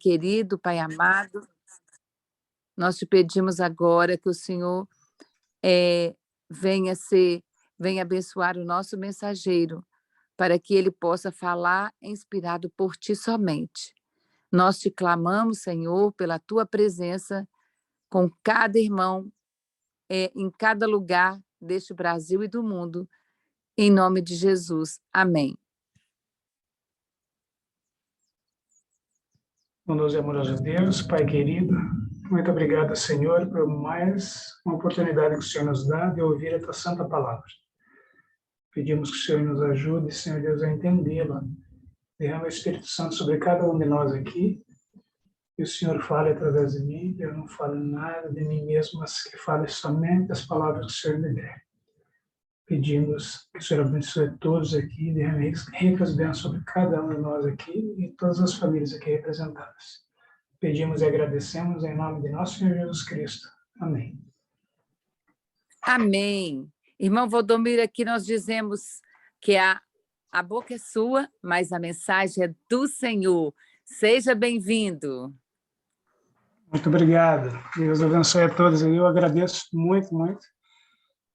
querido, Pai amado, nós te pedimos agora que o Senhor venha venha abençoar o nosso mensageiro, para que ele possa falar inspirado por ti somente. Nós te clamamos, Senhor, pela tua presença com cada irmão, em cada lugar deste Brasil e do mundo, em nome de Jesus. Amém. Bondoso e amoroso Deus, Pai querido, muito obrigado, Senhor, por mais uma oportunidade que o Senhor nos dá de ouvir a tua santa palavra. Pedimos que o Senhor nos ajude, Senhor Deus, a entendê-la. Derrama o Espírito Santo sobre cada um de nós aqui, que o Senhor fale através de mim, que eu não fale nada de mim mesmo, mas que fale somente as palavras que o Senhor me der. Pedimos que o Senhor abençoe todos aqui, derrame ricas bênçãos sobre cada um de nós aqui e todas as famílias aqui representadas. Pedimos e agradecemos em nome de nosso Senhor Jesus Cristo. Amém. Amém. Irmão Valdomiro, aqui nós dizemos que a boca é sua, mas a mensagem é do Senhor. Seja bem-vindo. Muito obrigado. Deus abençoe a todos. Eu agradeço muito, muito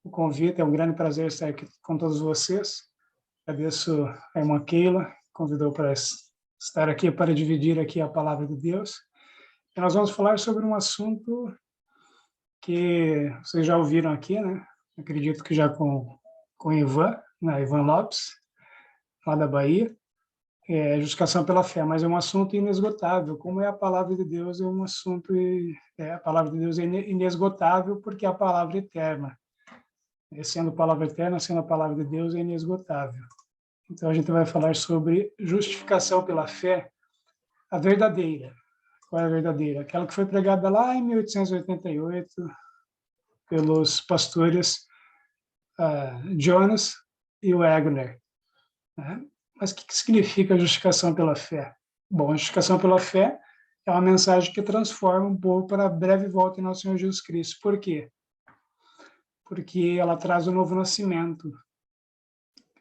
o convite. É um grande prazer estar aqui com todos vocês. Agradeço a irmã Keila, que convidou para estar aqui para dividir aqui a palavra de Deus. E nós vamos falar sobre um assunto que vocês já ouviram aqui, né? Acredito que já com Ivan, né? Ivan Lopes, lá da Bahia. Justificação pela fé, mas é um assunto inesgotável. Como é a palavra de Deus, é um assunto... a palavra de Deus é inesgotável porque é a palavra eterna. Sendo a palavra eterna, sendo a palavra de Deus, é inesgotável. Então, a gente vai falar sobre justificação pela fé, a verdadeira. Qual é a verdadeira? Aquela que foi pregada lá em 1888 pelos pastores Jonas e Wagner. Né? Mas o que significa justificação pela fé? Bom, a justificação pela fé é uma mensagem que transforma um povo para a breve volta em nosso Senhor Jesus Cristo. Por quê? Porque ela traz o novo nascimento.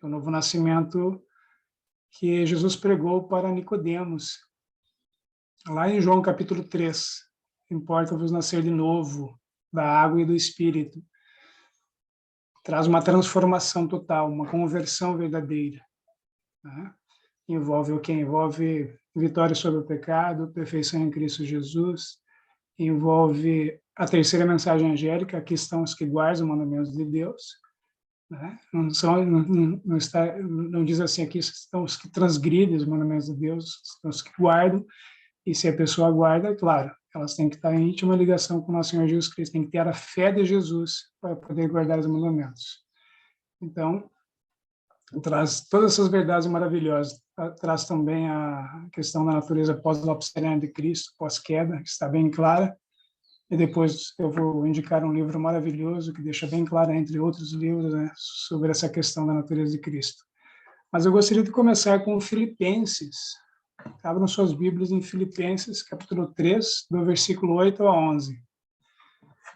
O novo nascimento que Jesus pregou para Nicodemos. Lá em João capítulo 3, importa-vos nascer de novo, da água e do Espírito. Traz uma transformação total, uma conversão verdadeira. Né? Envolve o quê? Envolve vitória sobre o pecado, perfeição em Cristo Jesus, envolve a terceira mensagem angélica, aqui estão os que guardam os mandamentos de Deus. Né? Não diz assim, aqui estão os que transgridem os mandamentos de Deus, estão os que guardam. E se a pessoa guarda, claro, elas têm que estar em íntima ligação com o nosso Senhor Jesus Cristo, tem que ter a fé de Jesus para poder guardar os mandamentos. Então, traz todas essas verdades maravilhosas, traz também a questão da natureza pós-lapsariana de Cristo, pós-queda, que está bem clara, e depois eu vou indicar um livro maravilhoso que deixa bem claro, entre outros livros, né, sobre essa questão da natureza de Cristo. Mas eu gostaria de começar com Filipenses. Abram suas Bíblias em Filipenses, capítulo 3, do versículo 8 a 11.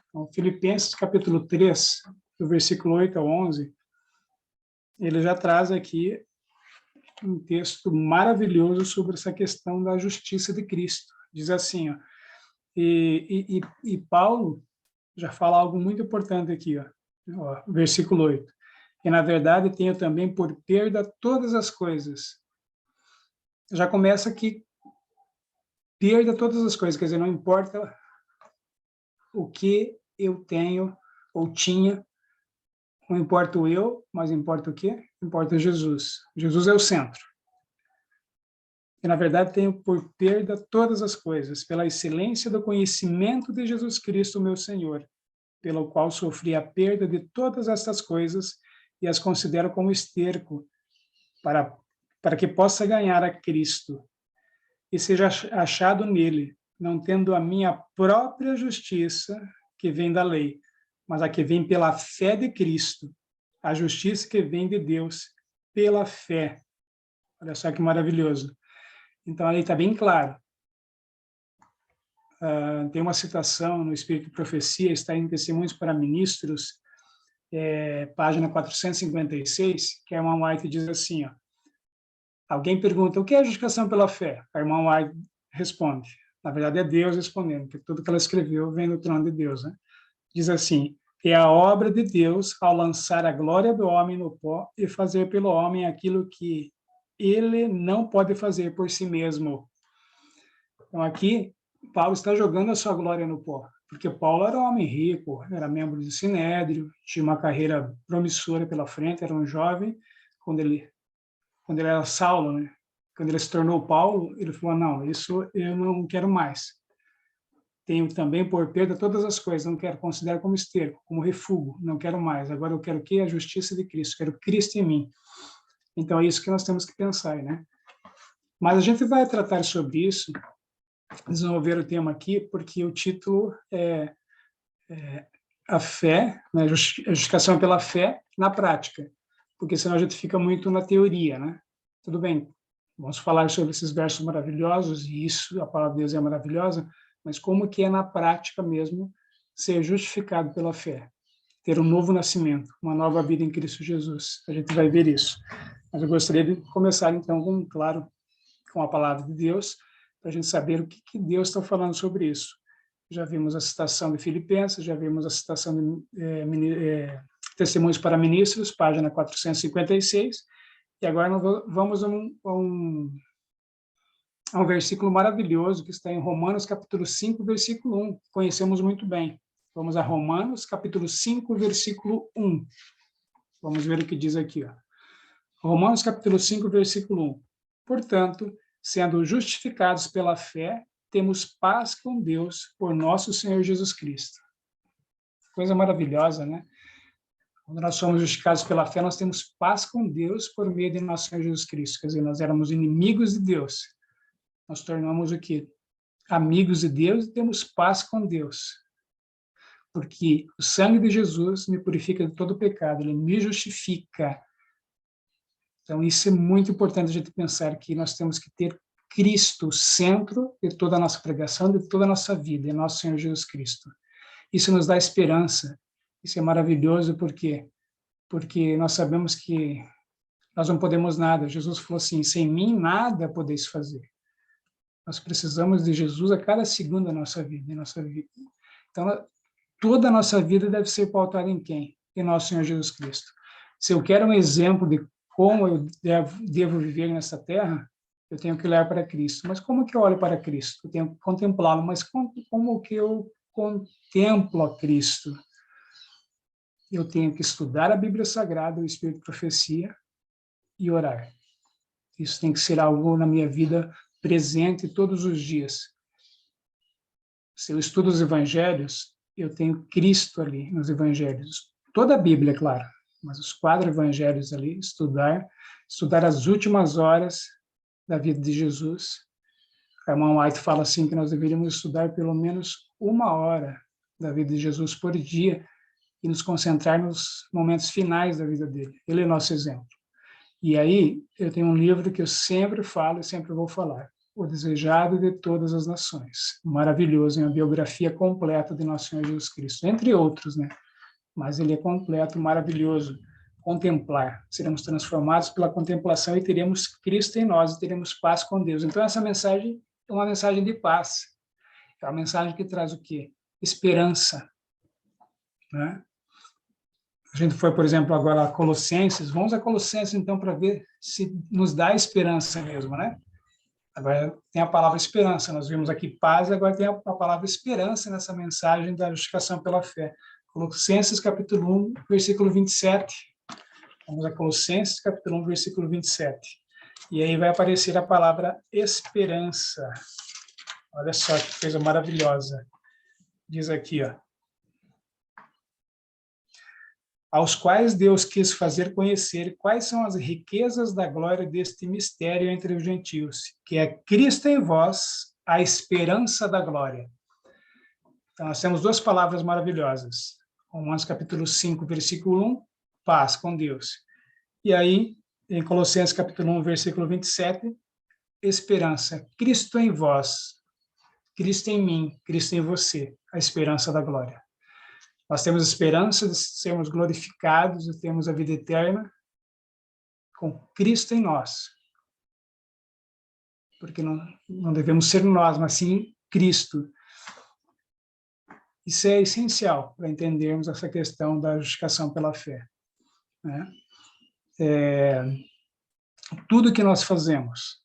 Então, Filipenses, capítulo 3, do versículo 8 a 11, ele já traz aqui um texto maravilhoso sobre essa questão da justiça de Cristo. Diz assim, ó, e Paulo já fala algo muito importante aqui, ó, versículo 8. E, na verdade, tenho também por perda todas as coisas. Já começa aqui, perda todas as coisas, quer dizer, não importa o que eu tenho ou tinha, não importa o eu, mas importa o quê? Importa Jesus. Jesus é o centro. E, na verdade, tenho por perda todas as coisas, pela excelência do conhecimento de Jesus Cristo, meu Senhor, pelo qual sofri a perda de todas estas coisas e as considero como esterco, para que possa ganhar a Cristo e seja achado nele, não tendo a minha própria justiça, que vem da lei, mas a que vem pela fé de Cristo, a justiça que vem de Deus pela fé. Olha só que maravilhoso. Então, ali está bem claro. Tem uma citação no Espírito de Profecia, está em Testemunhos para Ministros, página 456, que a irmã White diz assim, ó, alguém pergunta, o que é a justificação pela fé? A irmã White responde. Na verdade, é Deus respondendo, porque tudo que ela escreveu vem do trono de Deus, né? Diz assim: é a obra de Deus ao lançar a glória do homem no pó e fazer pelo homem aquilo que ele não pode fazer por si mesmo. Então, aqui, Paulo está jogando a sua glória no pó, porque Paulo era um homem rico, era membro do Sinédrio, tinha uma carreira promissora pela frente, era um jovem. Quando ele era Saulo, né? Quando ele se tornou Paulo, ele falou: não, isso eu não quero mais. Tenho também por perda todas as coisas, não quero, considero como esterco, como refúgio, não quero mais. Agora eu quero o quê? A justiça de Cristo, quero Cristo em mim. Então é isso que nós temos que pensar, né? Mas a gente vai tratar sobre isso, desenvolver o tema aqui, porque o título é a fé, né? A justificação pela fé na prática, porque senão a gente fica muito na teoria, né? Tudo bem, vamos falar sobre esses versos maravilhosos, e isso, a palavra de Deus é maravilhosa, mas como que é na prática mesmo ser justificado pela fé, ter um novo nascimento, uma nova vida em Cristo Jesus. A gente vai ver isso. Mas eu gostaria de começar, então, com a palavra de Deus, para a gente saber o que Deus está falando sobre isso. Já vimos a citação de Filipenses, já vimos a citação de Testemunhos para Ministros, página 456, e agora nós vamos a um versículo maravilhoso que está em Romanos, capítulo 5, versículo 1, que conhecemos muito bem. Vamos a Romanos, capítulo 5, versículo 1. Vamos ver o que diz aqui, ó. Romanos, capítulo 5, versículo 1. Portanto, sendo justificados pela fé, temos paz com Deus por nosso Senhor Jesus Cristo. Coisa maravilhosa, né? Quando nós somos justificados pela fé, nós temos paz com Deus por meio de nosso Senhor Jesus Cristo. Quer dizer, nós éramos inimigos de Deus. Nós tornamos o quê? Amigos de Deus e temos paz com Deus. Porque o sangue de Jesus me purifica de todo pecado, ele me justifica. Então, isso é muito importante a gente pensar que nós temos que ter Cristo centro de toda a nossa pregação, de toda a nossa vida, é nosso Senhor Jesus Cristo. Isso nos dá esperança, isso é maravilhoso, porque nós sabemos que nós não podemos nada. Jesus falou assim: sem mim nada podeis fazer. Nós precisamos de Jesus a cada segundo da nossa vida, Então, toda a nossa vida deve ser pautada em quem? Em nosso Senhor Jesus Cristo. Se eu quero um exemplo de como eu devo viver nessa terra, eu tenho que olhar para Cristo. Mas como que eu olho para Cristo? Eu tenho que contemplá-lo. Mas como que eu contemplo a Cristo? Eu tenho que estudar a Bíblia Sagrada, o Espírito de Profecia, e orar. Isso tem que ser algo na minha vida presente todos os dias. Se eu estudo os evangelhos, eu tenho Cristo ali nos evangelhos. Toda a Bíblia, é claro, mas os 4 evangelhos ali, estudar as últimas horas da vida de Jesus. A irmã White fala assim que nós deveríamos estudar pelo menos 1 hora da vida de Jesus por dia e nos concentrar nos momentos finais da vida dele. Ele é nosso exemplo. E aí, eu tenho um livro que eu sempre falo e sempre vou falar, O Desejado de Todas as Nações. Maravilhoso, é uma biografia completa de nosso Senhor Jesus Cristo, entre outros, né? Mas ele é completo, maravilhoso. Contemplar, seremos transformados pela contemplação e teremos Cristo em nós e teremos paz com Deus. Então, essa mensagem é uma mensagem de paz. É uma mensagem que traz o quê? Esperança, né? A gente foi, por exemplo, agora a Colossenses. Vamos a Colossenses, então, para ver se nos dá esperança mesmo, né? Agora tem a palavra esperança. Nós vimos aqui paz, agora tem a palavra esperança nessa mensagem da justificação pela fé. Colossenses, capítulo 1, versículo 27. Vamos a Colossenses, capítulo 1, versículo 27. E aí vai aparecer a palavra esperança. Olha só que coisa maravilhosa. Diz aqui, ó. Aos quais Deus quis fazer conhecer quais são as riquezas da glória deste mistério entre os gentios, que é Cristo em vós, a esperança da glória. Então, nós temos 2 palavras maravilhosas. Romanos capítulo 5, versículo 1, paz com Deus. E aí, em Colossenses capítulo 1, versículo 27, esperança. Cristo em vós, Cristo em mim, Cristo em você, a esperança da glória. Nós temos esperança de sermos glorificados e termos a vida eterna com Cristo em nós. porque não devemos ser nós, mas sim Cristo. Isso é essencial para entendermos essa questão da justificação pela fé, né? Tudo que nós fazemos,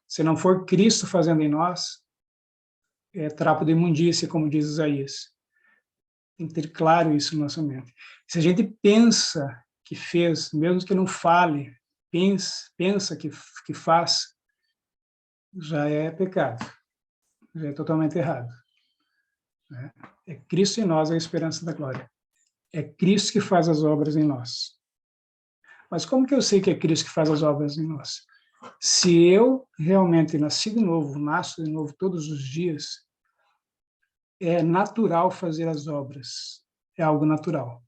se não for Cristo fazendo em nós, é trapo de imundície, como diz Isaías. Tem que ter claro isso na nossa mente. Se a gente pensa que fez, mesmo que não fale, pensa que faz, já é pecado, já é totalmente errado, né? É Cristo em nós a esperança da glória. É Cristo que faz as obras em nós. Mas como que eu sei que é Cristo que faz as obras em nós? Se eu realmente nasci de novo, nasço de novo todos os dias, é natural fazer as obras. É algo natural.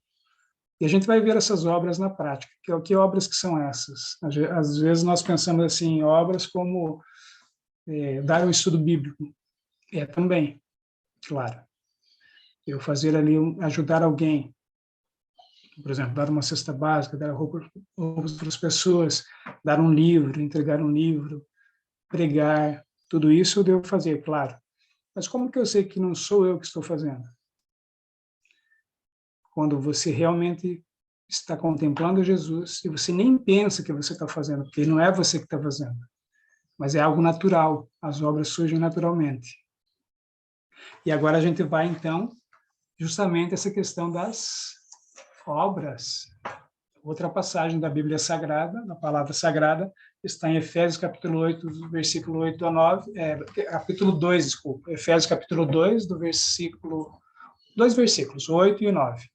E a gente vai ver essas obras na prática. Que obras que são essas? Às vezes nós pensamos assim, em obras como dar um estudo bíblico. É também, claro. Eu fazer ali, ajudar alguém. Por exemplo, dar uma cesta básica, dar roupas para as pessoas, dar um livro, entregar um livro, pregar. Tudo isso eu devo fazer, claro. Mas como que eu sei que não sou eu que estou fazendo? Quando você realmente está contemplando Jesus e você nem pensa que você está fazendo, porque não é você que está fazendo, mas é algo natural, as obras surgem naturalmente. E agora a gente vai, então, justamente essa questão das obras. Outra passagem da Bíblia Sagrada, da Palavra Sagrada, está em Efésios capítulo 8, versículo 8 a 9, capítulo 2, desculpa, Efésios capítulo 2, dois versículos, 8 e 9.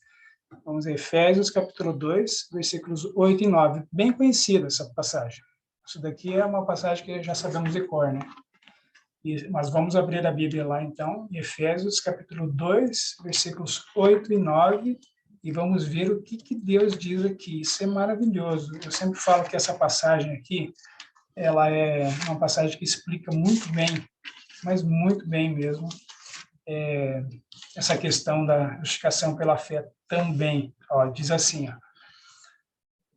Vamos a Efésios capítulo 2, versículos 8 e 9. Bem conhecida essa passagem. Isso daqui é uma passagem que já sabemos de cor, né? Mas vamos abrir a Bíblia lá, então, em Efésios capítulo 2, versículos 8 e 9, e vamos ver o que Deus diz aqui. Isso é maravilhoso. Eu sempre falo que essa passagem aqui, ela é uma passagem que explica muito bem, mas muito bem mesmo, essa questão da justificação pela fé também. Ó, diz assim, ó,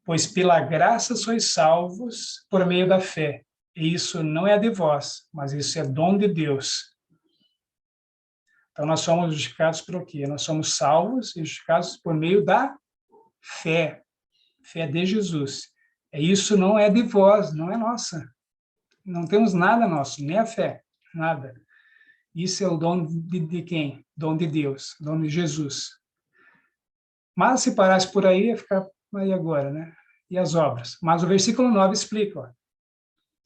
pois pela graça sois salvos por meio da fé, e isso não é de vós, mas isso é dom de Deus. Então, nós somos justificados por quê? Nós somos salvos e justificados por meio da fé, fé de Jesus. E isso não é de vós, não é nossa. Não temos nada nosso, nem a fé, nada. Isso é o dom de quem? Dom de Deus, dom de Jesus. Mas se parasse por aí, ia ficar aí agora, né? E as obras? Mas o versículo 9 explica, ó,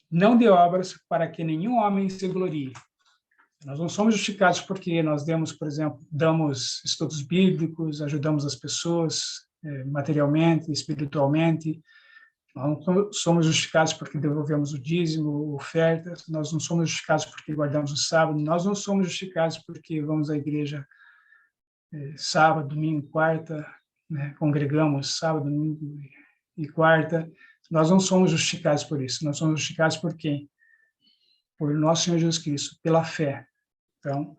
não de obras para que nenhum homem se glorie. Nós não somos justificados porque nós damos estudos bíblicos, ajudamos as pessoas materialmente, espiritualmente. Nós não somos justificados porque devolvemos o dízimo, ofertas. Nós não somos justificados porque guardamos o sábado. Nós não somos justificados porque vamos à igreja sábado, domingo, quarta, né? Congregamos sábado, domingo e quarta. Nós não somos justificados por isso. Nós somos justificados por quem? Por nosso Senhor Jesus Cristo, pela fé. Então,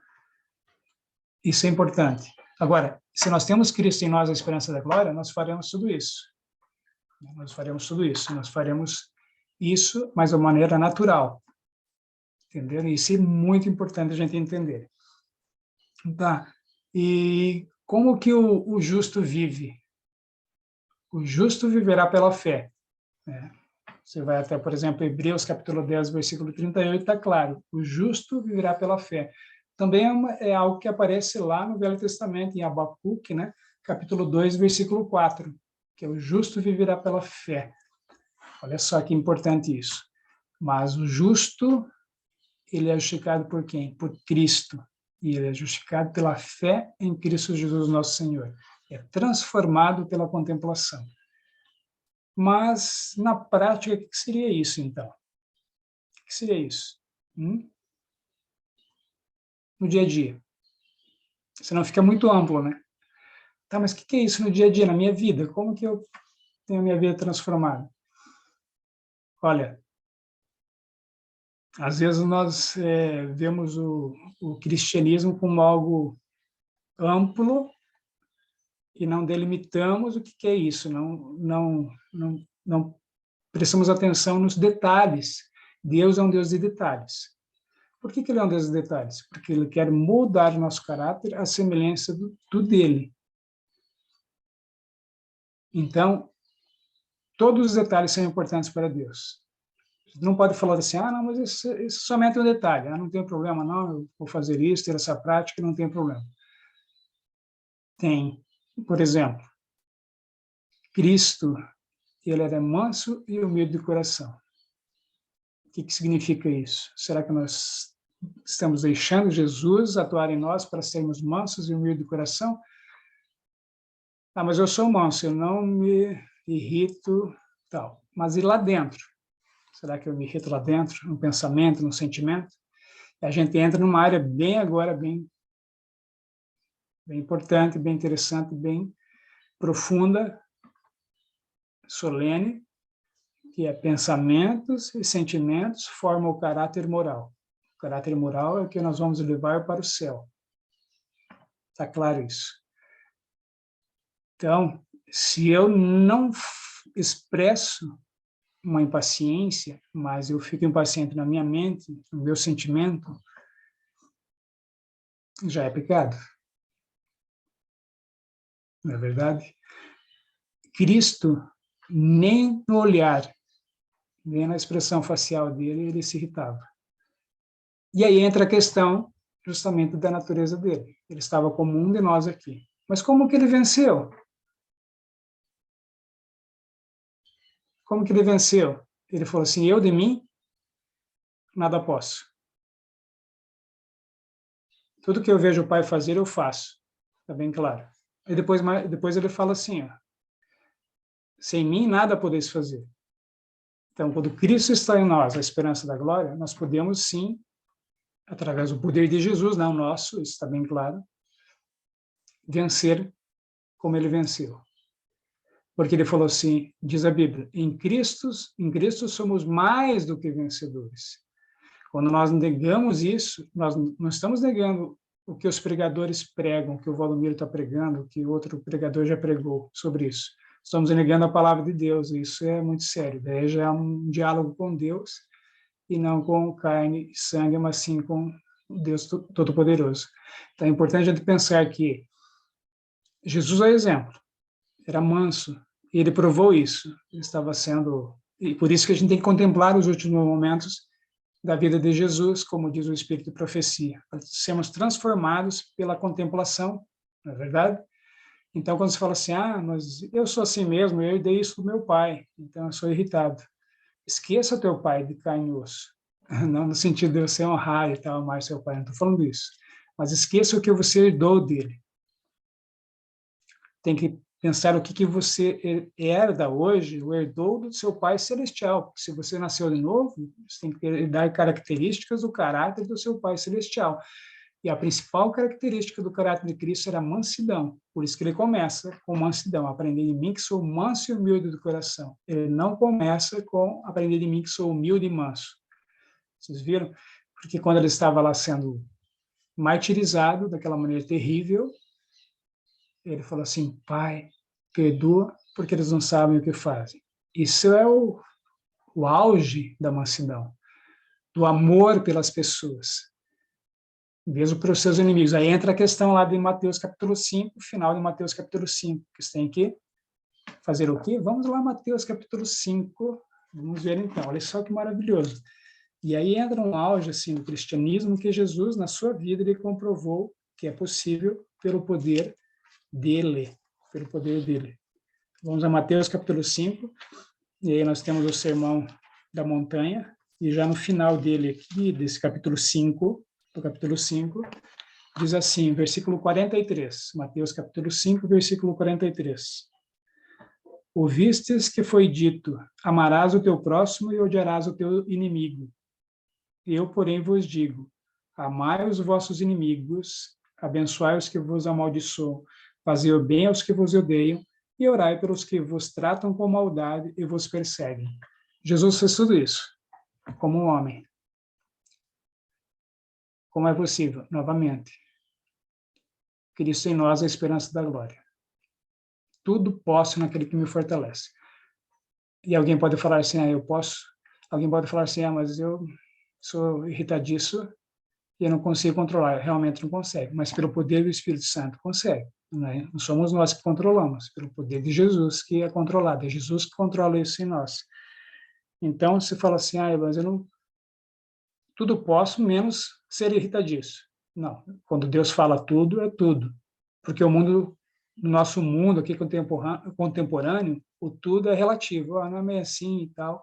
isso é importante. Agora, se nós temos Cristo em nós, a esperança da glória, nós faremos tudo isso. Nós faremos tudo isso. Nós faremos isso, mas de maneira natural. Entendeu? Isso é muito importante a gente entender. Tá. E como que o justo vive? O justo viverá pela fé, né? Você vai até, por exemplo, Hebreus capítulo 10, versículo 38, está claro. O justo viverá pela fé. Também é algo que aparece lá no Velho Testamento, em Abacuque, né? Capítulo 2, versículo 4, que é o justo viverá pela fé. Olha só que importante isso. Mas o justo, ele é justificado por quem? Por Cristo. E ele é justificado pela fé em Cristo Jesus, nosso Senhor. É transformado pela contemplação. Mas, na prática, o que seria isso, então? O que seria isso? No dia a dia. Senão fica muito amplo, né? Tá, mas o que é isso no dia a dia, na minha vida? Como que eu tenho a minha vida transformada? Olha, às vezes nós vemos o cristianismo como algo amplo e não delimitamos o que é isso, não prestamos atenção nos detalhes Deus é um Deus de detalhes. Por que ele é um Deus de detalhes? Porque ele quer moldar o nosso caráter à semelhança do dele. Então, todos os detalhes são importantes para Deus. Você não pode falar assim, não, mas isso somente é um detalhe, não tem problema não, eu vou fazer isso, ter essa prática, não tem problema. Tem, por exemplo, Cristo, ele era manso e humilde de coração. O que significa isso? Será que nós estamos deixando Jesus atuar em nós para sermos mansos e humildes de coração? Mas eu sou manso, eu não me irrito, tal. Mas e lá dentro? Será que eu me irrito lá dentro, no pensamento, no sentimento? A gente entra numa área bem importante, bem interessante, bem profunda, solene, que é pensamentos e sentimentos formam o caráter moral. O caráter moral é o que nós vamos levar para o céu. Está claro isso? Então, se eu não expresso uma impaciência, mas eu fico impaciente na minha mente, no meu sentimento, já é pecado. Não é verdade? Cristo, nem no olhar, nem na expressão facial dele, ele se irritava. E aí entra a questão justamente da natureza dele. Ele estava como um de nós aqui. Mas como que ele venceu? Como que ele venceu? Ele falou assim, eu de mim, nada posso. Tudo que eu vejo o Pai fazer, eu faço. Está bem claro. E depois ele fala assim, sem mim nada podeis fazer. Então, quando Cristo está em nós, a esperança da glória, nós podemos sim, através do poder de Jesus, não nosso, isso está bem claro, vencer como ele venceu. Porque ele falou assim, diz a Bíblia, em Cristo somos mais do que vencedores. Quando nós negamos isso, nós não estamos negando o que os pregadores pregam, o que o Valdomiro está pregando, o que outro pregador já pregou sobre isso. Estamos negando a palavra de Deus, e isso é muito sério. Daí já é um diálogo com Deus, e não com carne e sangue, mas sim com Deus Todo-Poderoso. Então é importante a gente pensar que Jesus é exemplo, era manso, e ele provou isso. Ele estava sendo... E por isso que a gente tem que contemplar os últimos momentos da vida de Jesus, como diz o Espírito de Profecia, para sermos transformados pela contemplação, não é verdade? Então, quando você fala assim, mas eu sou assim mesmo, eu herdei isso do meu pai, então eu sou irritado. Esqueça o teu pai de carne e osso. Não no sentido de você honrar e tal, amar seu pai, não estou falando isso. Mas esqueça o que você herdou dele. Tem que pensar o que você herda hoje, o herdou do seu Pai Celestial. Porque se você nasceu de novo, você tem que herdar características do caráter do seu Pai Celestial. E a principal característica do caráter de Cristo era a mansidão. Por isso que ele começa com mansidão. Aprender de mim que sou manso e humilde do coração. Ele não começa com aprender de mim que sou humilde e manso. Vocês viram? Porque quando ele estava lá sendo martirizado daquela maneira terrível, ele falou assim, Pai, perdoa porque eles não sabem o que fazem. Isso é o auge da mansidão, do amor pelas pessoas, mesmo para os seus inimigos. Aí entra a questão lá de Mateus capítulo 5, final de Mateus capítulo 5, que você tem que fazer o quê? Vamos lá, Mateus capítulo 5, vamos ver então, olha só que maravilhoso. E aí entra um auge assim, do cristianismo que Jesus, na sua vida, ele comprovou que é possível pelo poder dele, pelo poder dele. Vamos a Mateus capítulo 5, e aí nós temos o Sermão da Montanha, e já no final dele aqui, desse capítulo 5, do capítulo 5, diz assim, versículo 43, Mateus capítulo 5, versículo 43. Ouvistes que foi dito, amarás o teu próximo e odiarás o teu inimigo. Eu, porém, vos digo, amai os vossos inimigos, abençoai os que vos amaldiçoam, fazei o bem aos que vos odeiam, e orai pelos que vos tratam com maldade e vos perseguem. Jesus fez tudo isso, como um homem. Como é possível? Novamente, Cristo em nós, a esperança da glória. Tudo posso naquele que me fortalece. E alguém pode falar assim, eu posso Alguém pode falar assim, mas eu sou irritadiço e eu não consigo controlar. Realmente não consegue, mas pelo poder do Espírito Santo consegue. Né? Não somos nós que controlamos, pelo poder de Jesus que é controlado. É Jesus que controla isso em nós. Então, você fala assim, mas eu não... Tudo posso, menos ser irritadiço. Não, quando Deus fala tudo, é tudo. Porque o mundo, no nosso mundo aqui contemporâneo, o tudo é relativo. Não é assim e tal.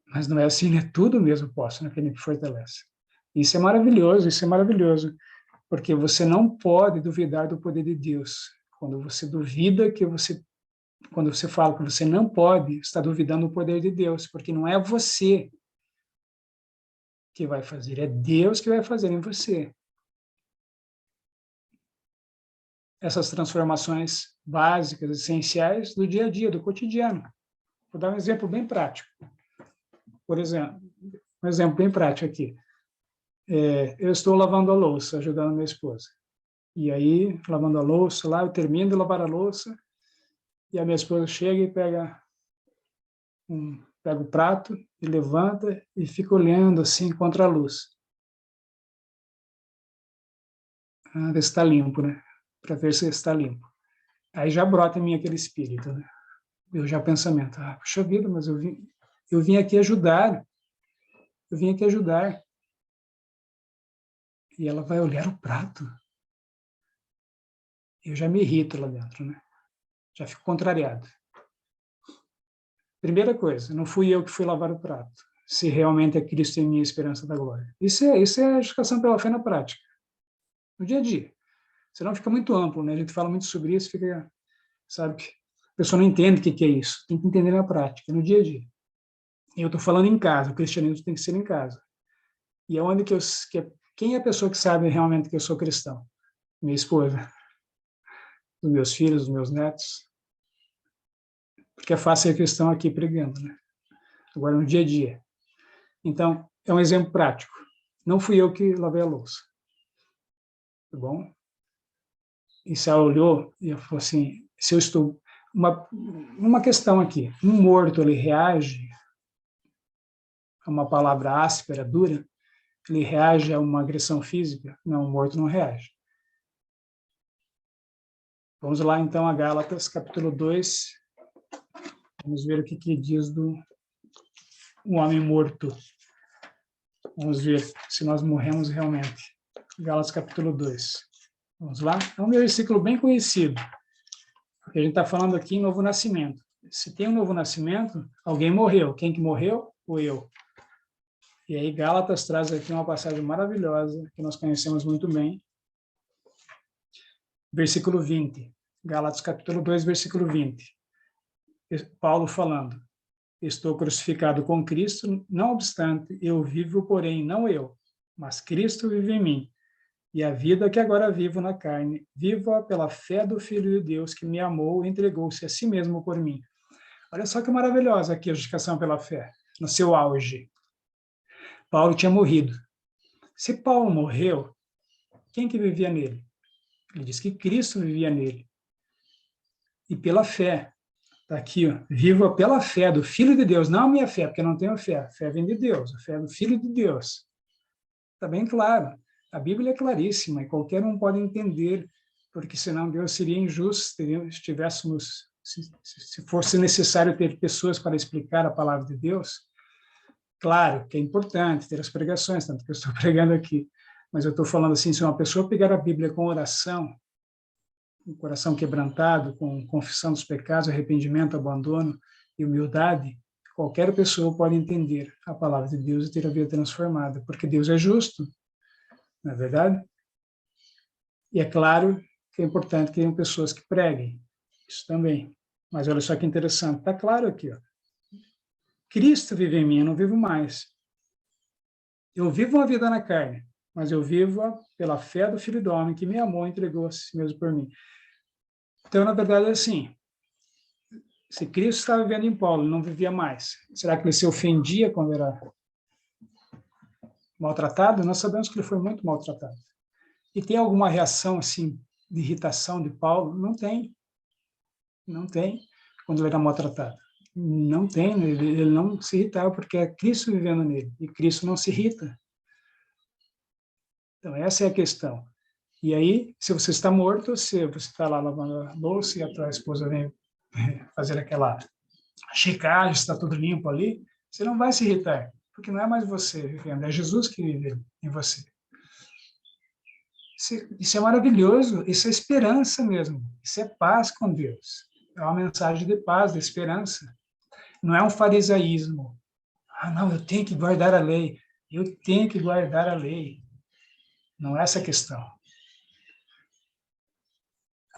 Mas não é assim, né? Tudo mesmo posso, né? Que ele me fortalece. Isso é maravilhoso, porque você não pode duvidar do poder de Deus. Quando você duvida quando você fala que você não pode, está duvidando do poder de Deus, porque não é você que vai fazer, é Deus que vai fazer em você. Essas transformações básicas, essenciais do dia a dia, do cotidiano. Vou dar um exemplo bem prático. Por exemplo, um exemplo bem prático aqui. Eu estou lavando a louça, ajudando a minha esposa. E aí, lavando a louça lá, eu termino de lavar a louça, e a minha esposa chega e pega o prato, e levanta, e fica olhando assim contra a luz. Ver se está limpo, né? Para ver se está limpo. Aí já brota em mim aquele espírito, né? Eu já pensamento, puxa vida, mas eu vim aqui ajudar. Eu vim aqui ajudar. E ela vai olhar o prato. Eu já me irrito lá dentro, né? Já fico contrariado. Primeira coisa, não fui eu que fui lavar o prato, se realmente é Cristo em mim a esperança da glória. Isso é a justificação pela fé na prática, no dia a dia. Senão fica muito amplo, né? A gente fala muito sobre isso, fica, sabe, a pessoa não entende o que é isso. Tem que entender na prática, no dia a dia. E eu estou falando em casa, o cristianismo tem que ser em casa. E é onde quem é a pessoa que sabe realmente que eu sou cristão? Minha esposa, os meus filhos, os meus netos. Porque é fácil ser cristão aqui pregando, né? Agora, no dia a dia. Então, é um exemplo prático. Não fui eu que lavei a louça. Tá bom? E se ela olhou e falou assim, se eu estou... Uma questão aqui. Um morto, ele reage a uma palavra áspera, dura? Ele reage a uma agressão física? Não, o morto não reage. Vamos lá, então, a Gálatas, capítulo 2. Vamos ver o que diz do homem morto. Vamos ver se nós morremos realmente. Gálatas, capítulo 2. Vamos lá? É um versículo bem conhecido, porque a gente está falando aqui em novo nascimento. Se tem um novo nascimento, alguém morreu. Quem que morreu? O eu. E aí Gálatas traz aqui uma passagem maravilhosa, que nós conhecemos muito bem. Versículo 20. Gálatas, capítulo 2, versículo 20. Paulo falando, estou crucificado com Cristo, não obstante, eu vivo, porém, não eu, mas Cristo vive em mim. E a vida que agora vivo na carne, vivo-a pela fé do Filho de Deus que me amou e entregou-se a si mesmo por mim. Olha só que maravilhosa aqui a justificação pela fé, no seu auge. Paulo tinha morrido. Se Paulo morreu, quem que vivia nele? Ele diz que Cristo vivia nele. E pela fé, está aqui, vivo pela fé do Filho de Deus, não a minha fé, porque eu não tenho fé. A fé vem de Deus, a fé é do Filho de Deus. Está bem claro. A Bíblia é claríssima e qualquer um pode entender, porque senão Deus seria injusto se fosse necessário ter pessoas para explicar a palavra de Deus. Claro que é importante ter as pregações, tanto que eu estou pregando aqui, mas eu estou falando assim, se uma pessoa pegar a Bíblia com oração, com o coração quebrantado, com confissão dos pecados, arrependimento, abandono e humildade, qualquer pessoa pode entender a palavra de Deus e ter a vida transformada, porque Deus é justo, não é verdade? E é claro que é importante que tenham pessoas que preguem, isso também. Mas olha só que interessante, está claro aqui, ó. Cristo vive em mim, eu não vivo mais. Eu vivo uma vida na carne, mas eu vivo pela fé do Filho do Homem que me amou e entregou a si mesmo por mim. Então, na verdade, é assim, se Cristo estava vivendo em Paulo, ele não vivia mais, será que ele se ofendia quando era maltratado? Nós sabemos que ele foi muito maltratado. E tem alguma reação, assim, de irritação de Paulo? Não tem. Não tem, quando ele era maltratado. Não tem, ele não se irritava, porque é Cristo vivendo nele, e Cristo não se irrita. Então, essa é a questão. E aí, se você está morto, se você está lá lavando a louça e a tua esposa vem fazer aquela checagem, está tudo limpo ali, você não vai se irritar, porque não é mais você vivendo, é Jesus que vive em você. Isso é maravilhoso, isso é esperança mesmo, isso é paz com Deus. É uma mensagem de paz, de esperança. Não é um farisaísmo. Ah, não, eu tenho que guardar a lei, eu tenho que guardar a lei. Não é essa a questão.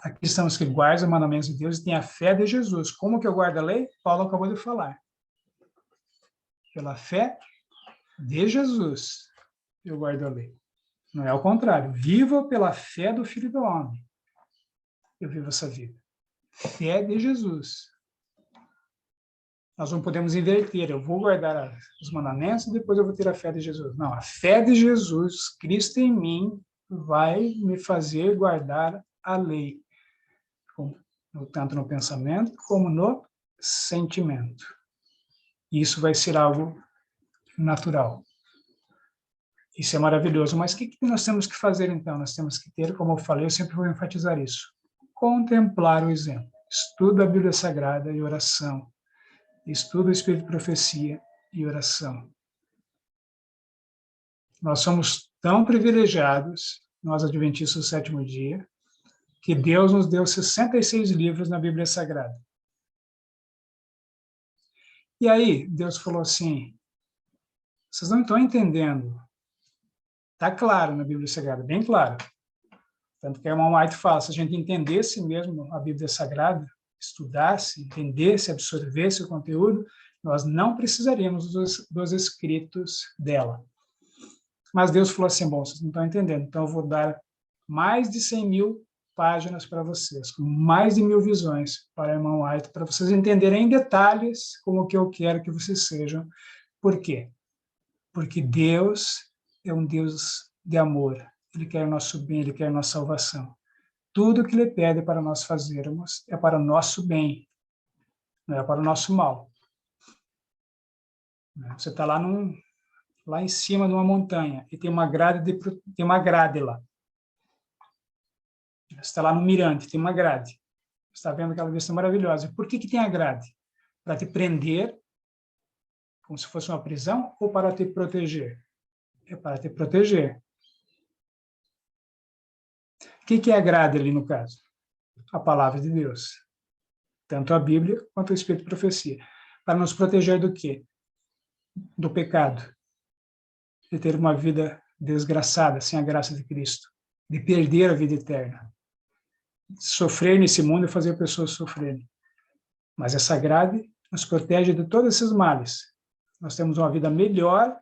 Aqui estamos que guardam os mandamentos de Deus e têm a fé de Jesus. Como que eu guardo a lei? Paulo acabou de falar. Pela fé de Jesus, eu guardo a lei. Não é ao contrário. Viva pela fé do Filho do Homem. Eu vivo essa vida. Fé de Jesus. Nós não podemos inverter. Eu vou guardar os mandamentos e depois eu vou ter a fé de Jesus. Não, a fé de Jesus, Cristo em mim, vai me fazer guardar a lei. Tanto no pensamento como no sentimento. Isso vai ser algo natural. Isso é maravilhoso. Mas o que nós temos que fazer, então? Nós temos que ter, como eu falei, eu sempre vou enfatizar isso, contemplar o exemplo. Estudo a Bíblia Sagrada e oração. Estudo o Espírito de Profecia e oração. Nós somos tão privilegiados, nós adventistas do sétimo dia, que Deus nos deu 66 livros na Bíblia Sagrada. E aí, Deus falou assim, vocês não estão entendendo. Está claro na Bíblia Sagrada, bem claro. Tanto que a irmã White fala, se a gente entendesse mesmo a Bíblia Sagrada, estudasse, entendesse, absorvesse o conteúdo, nós não precisaríamos dos escritos dela. Mas Deus falou assim, bom, vocês não estão entendendo, então eu vou dar mais de 100.000 páginas para vocês, com mais de 1.000 visões para a irmã White, para vocês entenderem em detalhes como que eu quero que vocês sejam. Por quê? Porque Deus é um Deus de amor. Ele quer o nosso bem, Ele quer a nossa salvação. Tudo que Ele pede para nós fazermos é para o nosso bem, não é para o nosso mal. Você está lá em cima de uma montanha e tem uma grade lá. Você está lá no mirante, tem uma grade. Você está vendo aquela vista maravilhosa. Por que tem a grade? Para te prender, como se fosse uma prisão, ou para te proteger? É para te proteger. O que é a grade ali no caso? A palavra de Deus. Tanto a Bíblia quanto o Espírito de Profecia. Para nos proteger do quê? Do pecado. De ter uma vida desgraçada, sem a graça de Cristo. De perder a vida eterna. Sofrer nesse mundo e fazer pessoas sofrerem. Mas essa grade nos protege de todos esses males. Nós temos uma vida melhor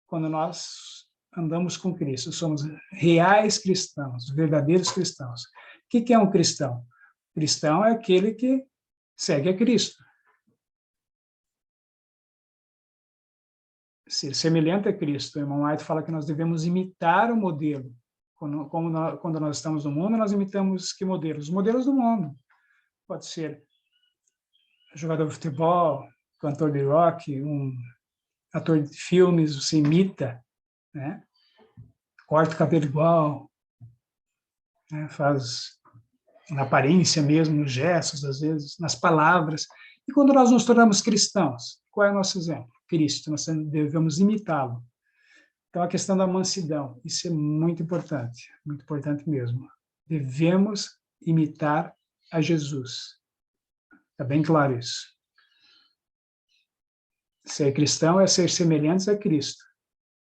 quando nós andamos com Cristo. Somos reais cristãos, verdadeiros cristãos. O que é um cristão? Cristão é aquele que segue a Cristo. Ser semelhante a Cristo. O irmão White fala que nós devemos imitar o modelo. Quando nós estamos no mundo, nós imitamos que modelos? Os modelos do mundo. Pode ser jogador de futebol, cantor de rock, um ator de filmes, você imita, né? Corta o cabelo igual, né? Faz na aparência mesmo, nos gestos, às vezes, nas palavras. E quando nós nos tornamos cristãos, qual é o nosso exemplo? Cristo, nós devemos imitá-lo. Então, a questão da mansidão, isso é muito importante mesmo. Devemos imitar a Jesus. Está bem claro isso. Ser cristão é ser semelhantes a Cristo.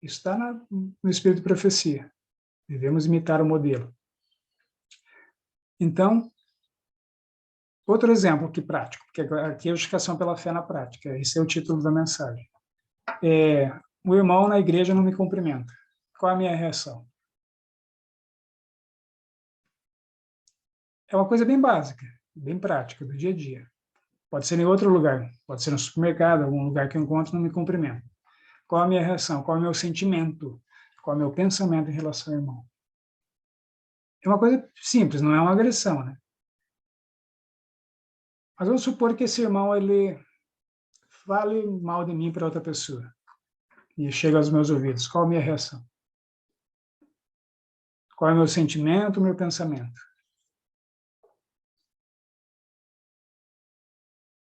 Isso está no Espírito de Profecia. Devemos imitar o modelo. Então, outro exemplo aqui prático, porque aqui é a justificação pela fé na prática. Esse é o título da mensagem. O irmão na igreja não me cumprimenta. Qual é a minha reação? É uma coisa bem básica, bem prática, do dia a dia. Pode ser em outro lugar, pode ser no supermercado, algum lugar que eu encontro não me cumprimenta. Qual é a minha reação? Qual é o meu sentimento? Qual é o meu pensamento em relação ao irmão? É uma coisa simples, não é uma agressão, né? Mas vamos supor que esse irmão, ele fale mal de mim para outra pessoa e chega aos meus ouvidos. Qual a minha reação? Qual é o meu sentimento, o meu pensamento?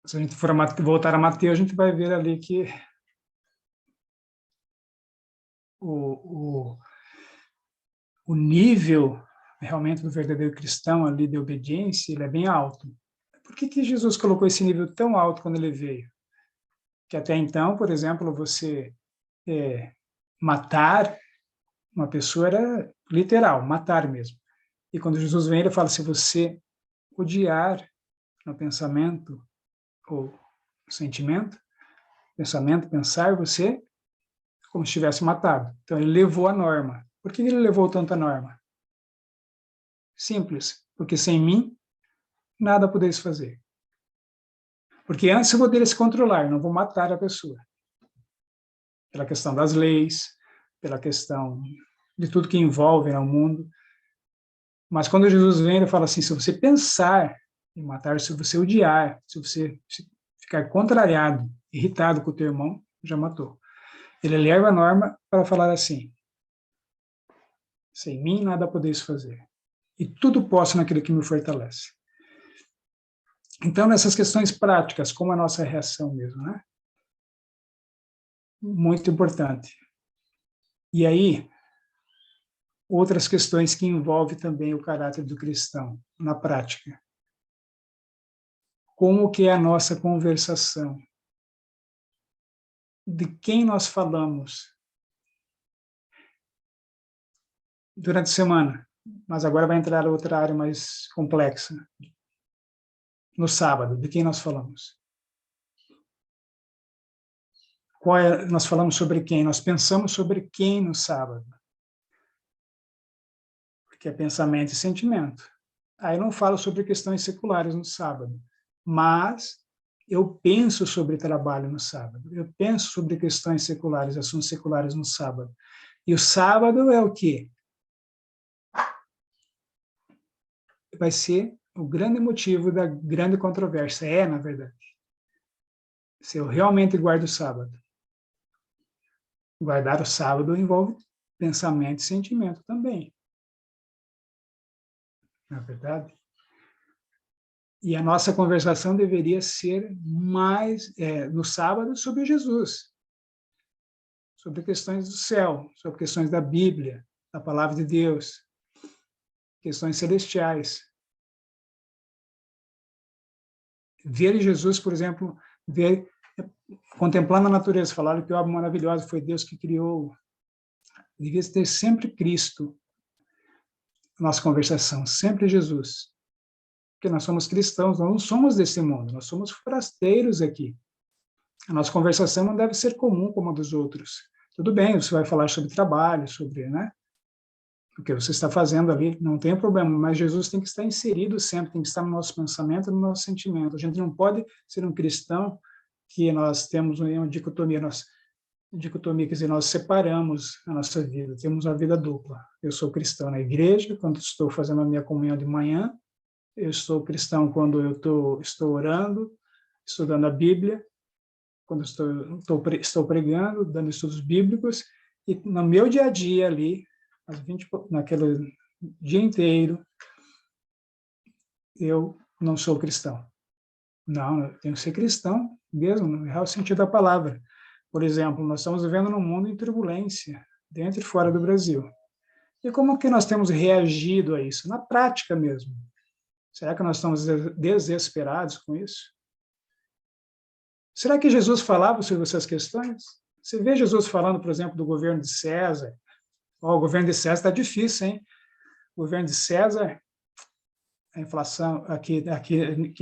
Se a gente for voltar a Mateus, a gente vai ver ali que o, o, o nível realmente do verdadeiro cristão ali de obediência, ele é bem alto. Por que Jesus colocou esse nível tão alto quando ele veio? Que até então, por exemplo, você matar uma pessoa era literal, matar mesmo. E quando Jesus vem, ele fala, se você odiar no pensamento ou sentimento, pensamento, pensar, você como se tivesse matado. Então, ele levou a norma. Por que ele levou tanto a norma? Simples, porque sem mim, nada podeis fazer. Porque antes eu poderia se controlar, não vou matar a pessoa. Pela questão das leis, pela questão de tudo que envolve o mundo. Mas quando Jesus vem, ele fala assim, se você pensar em matar, se você odiar, se você ficar contrariado, irritado com o teu irmão, já matou. Ele leva a norma para falar assim, sem mim nada podeis fazer. E tudo posso naquele que me fortalece. Então, nessas questões práticas, como a nossa reação mesmo, né? Muito importante. E aí, outras questões que envolvem também o caráter do cristão, na prática. Como que é a nossa conversação? De quem nós falamos durante a semana? Mas agora vai entrar outra área mais complexa. No sábado, de quem nós falamos? Nós falamos sobre quem? Nós pensamos sobre quem no sábado? Porque é pensamento e sentimento. Aí eu não falo sobre questões seculares no sábado, mas eu penso sobre trabalho no sábado, eu penso sobre questões seculares, assuntos seculares no sábado. E o sábado é o quê? Vai ser o grande motivo da grande controvérsia. É, na verdade. Se eu realmente guardo o sábado. Guardar o sábado envolve pensamento e sentimento também. Na verdade. E a nossa conversação deveria ser mais, no sábado, sobre Jesus. Sobre questões do céu, sobre questões da Bíblia, da Palavra de Deus, questões celestiais. Ver Jesus, por exemplo, contemplando a natureza, falaram que obra maravilhosa foi Deus que criou. Devia ter sempre Cristo na nossa conversação, sempre Jesus. Porque nós somos cristãos, nós não somos desse mundo, nós somos forasteiros aqui. A nossa conversação não deve ser comum como a dos outros. Tudo bem, você vai falar sobre trabalho, sobre, né, o que você está fazendo ali, não tem problema, mas Jesus tem que estar inserido sempre, tem que estar no nosso pensamento, no nosso sentimento. A gente não pode ser um cristão que nós temos uma dicotomia, quer dizer, nós separamos a nossa vida, temos uma vida dupla. Eu sou cristão na igreja, quando estou fazendo a minha comunhão de manhã, eu sou cristão quando eu estou orando, estudando a Bíblia, quando estou pregando, dando estudos bíblicos, e no meu dia a dia ali, naquele dia inteiro, eu não sou cristão. Não, eu tenho que ser cristão mesmo, no real sentido da palavra. Por exemplo, nós estamos vivendo num mundo em turbulência, dentro e fora do Brasil. E como que nós temos reagido a isso? Na prática mesmo. Será que nós estamos desesperados com isso? Será que Jesus falava sobre essas questões? Você vê Jesus falando, por exemplo, do governo de César. O governo de César está difícil, hein? O governo de César, a inflação, aqui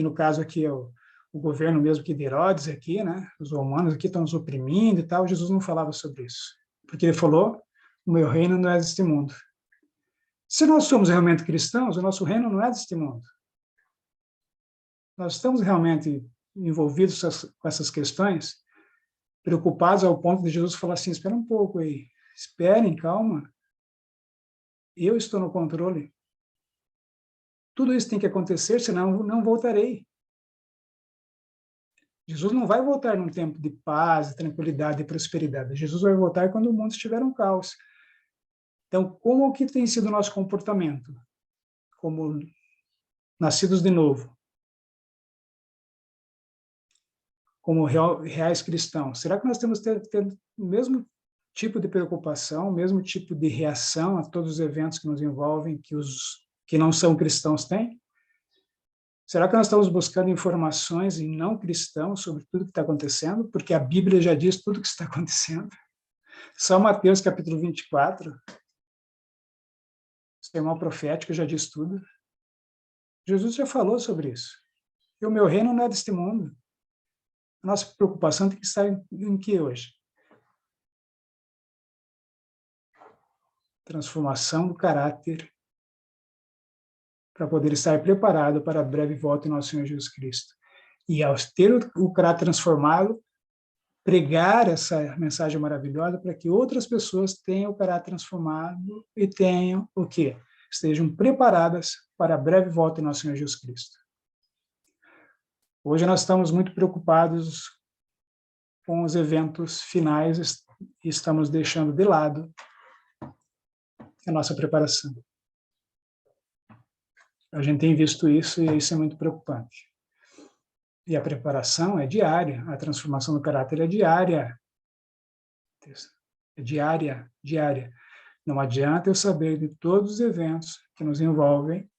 no caso aqui é o governo mesmo que de Herodes aqui, né? Os romanos aqui estão nos oprimindo e tal. Jesus não falava sobre isso. Porque ele falou, o meu reino não é deste mundo. Se nós somos realmente cristãos, o nosso reino não é deste mundo. Nós estamos realmente envolvidos com essas questões, preocupados ao ponto de Jesus falar assim, espera um pouco aí, esperem, calma, eu estou no controle. Tudo isso tem que acontecer, senão não voltarei. Jesus não vai voltar num tempo de paz, de tranquilidade e prosperidade. Jesus vai voltar quando o mundo estiver um caos. Então, como que tem sido o nosso comportamento? Como nascidos de novo, como reais cristãos, será que nós temos que ter o mesmo tipo de preocupação, o mesmo tipo de reação a todos os eventos que nos envolvem, que os que não são cristãos têm? Será que nós estamos buscando informações em não cristãos sobre tudo que está acontecendo? Porque a Bíblia já diz tudo o que está acontecendo. Só Mateus, capítulo 24, o sermão profético já diz tudo. Jesus já falou sobre isso. E o meu reino não é deste mundo. A nossa preocupação tem que estar em que hoje? Transformação do caráter para poder estar preparado para a breve volta de nosso Senhor Jesus Cristo. E ao ter o caráter transformado, pregar essa mensagem maravilhosa para que outras pessoas tenham o caráter transformado e tenham o quê? Estejam preparadas para a breve volta de nosso Senhor Jesus Cristo. Hoje nós estamos muito preocupados com os eventos finais e estamos deixando de lado a nossa preparação. A gente tem visto isso e isso é muito preocupante. E a preparação é diária, a transformação do caráter é diária. É diária, diária. Não adianta eu saber de todos os eventos que nos envolvem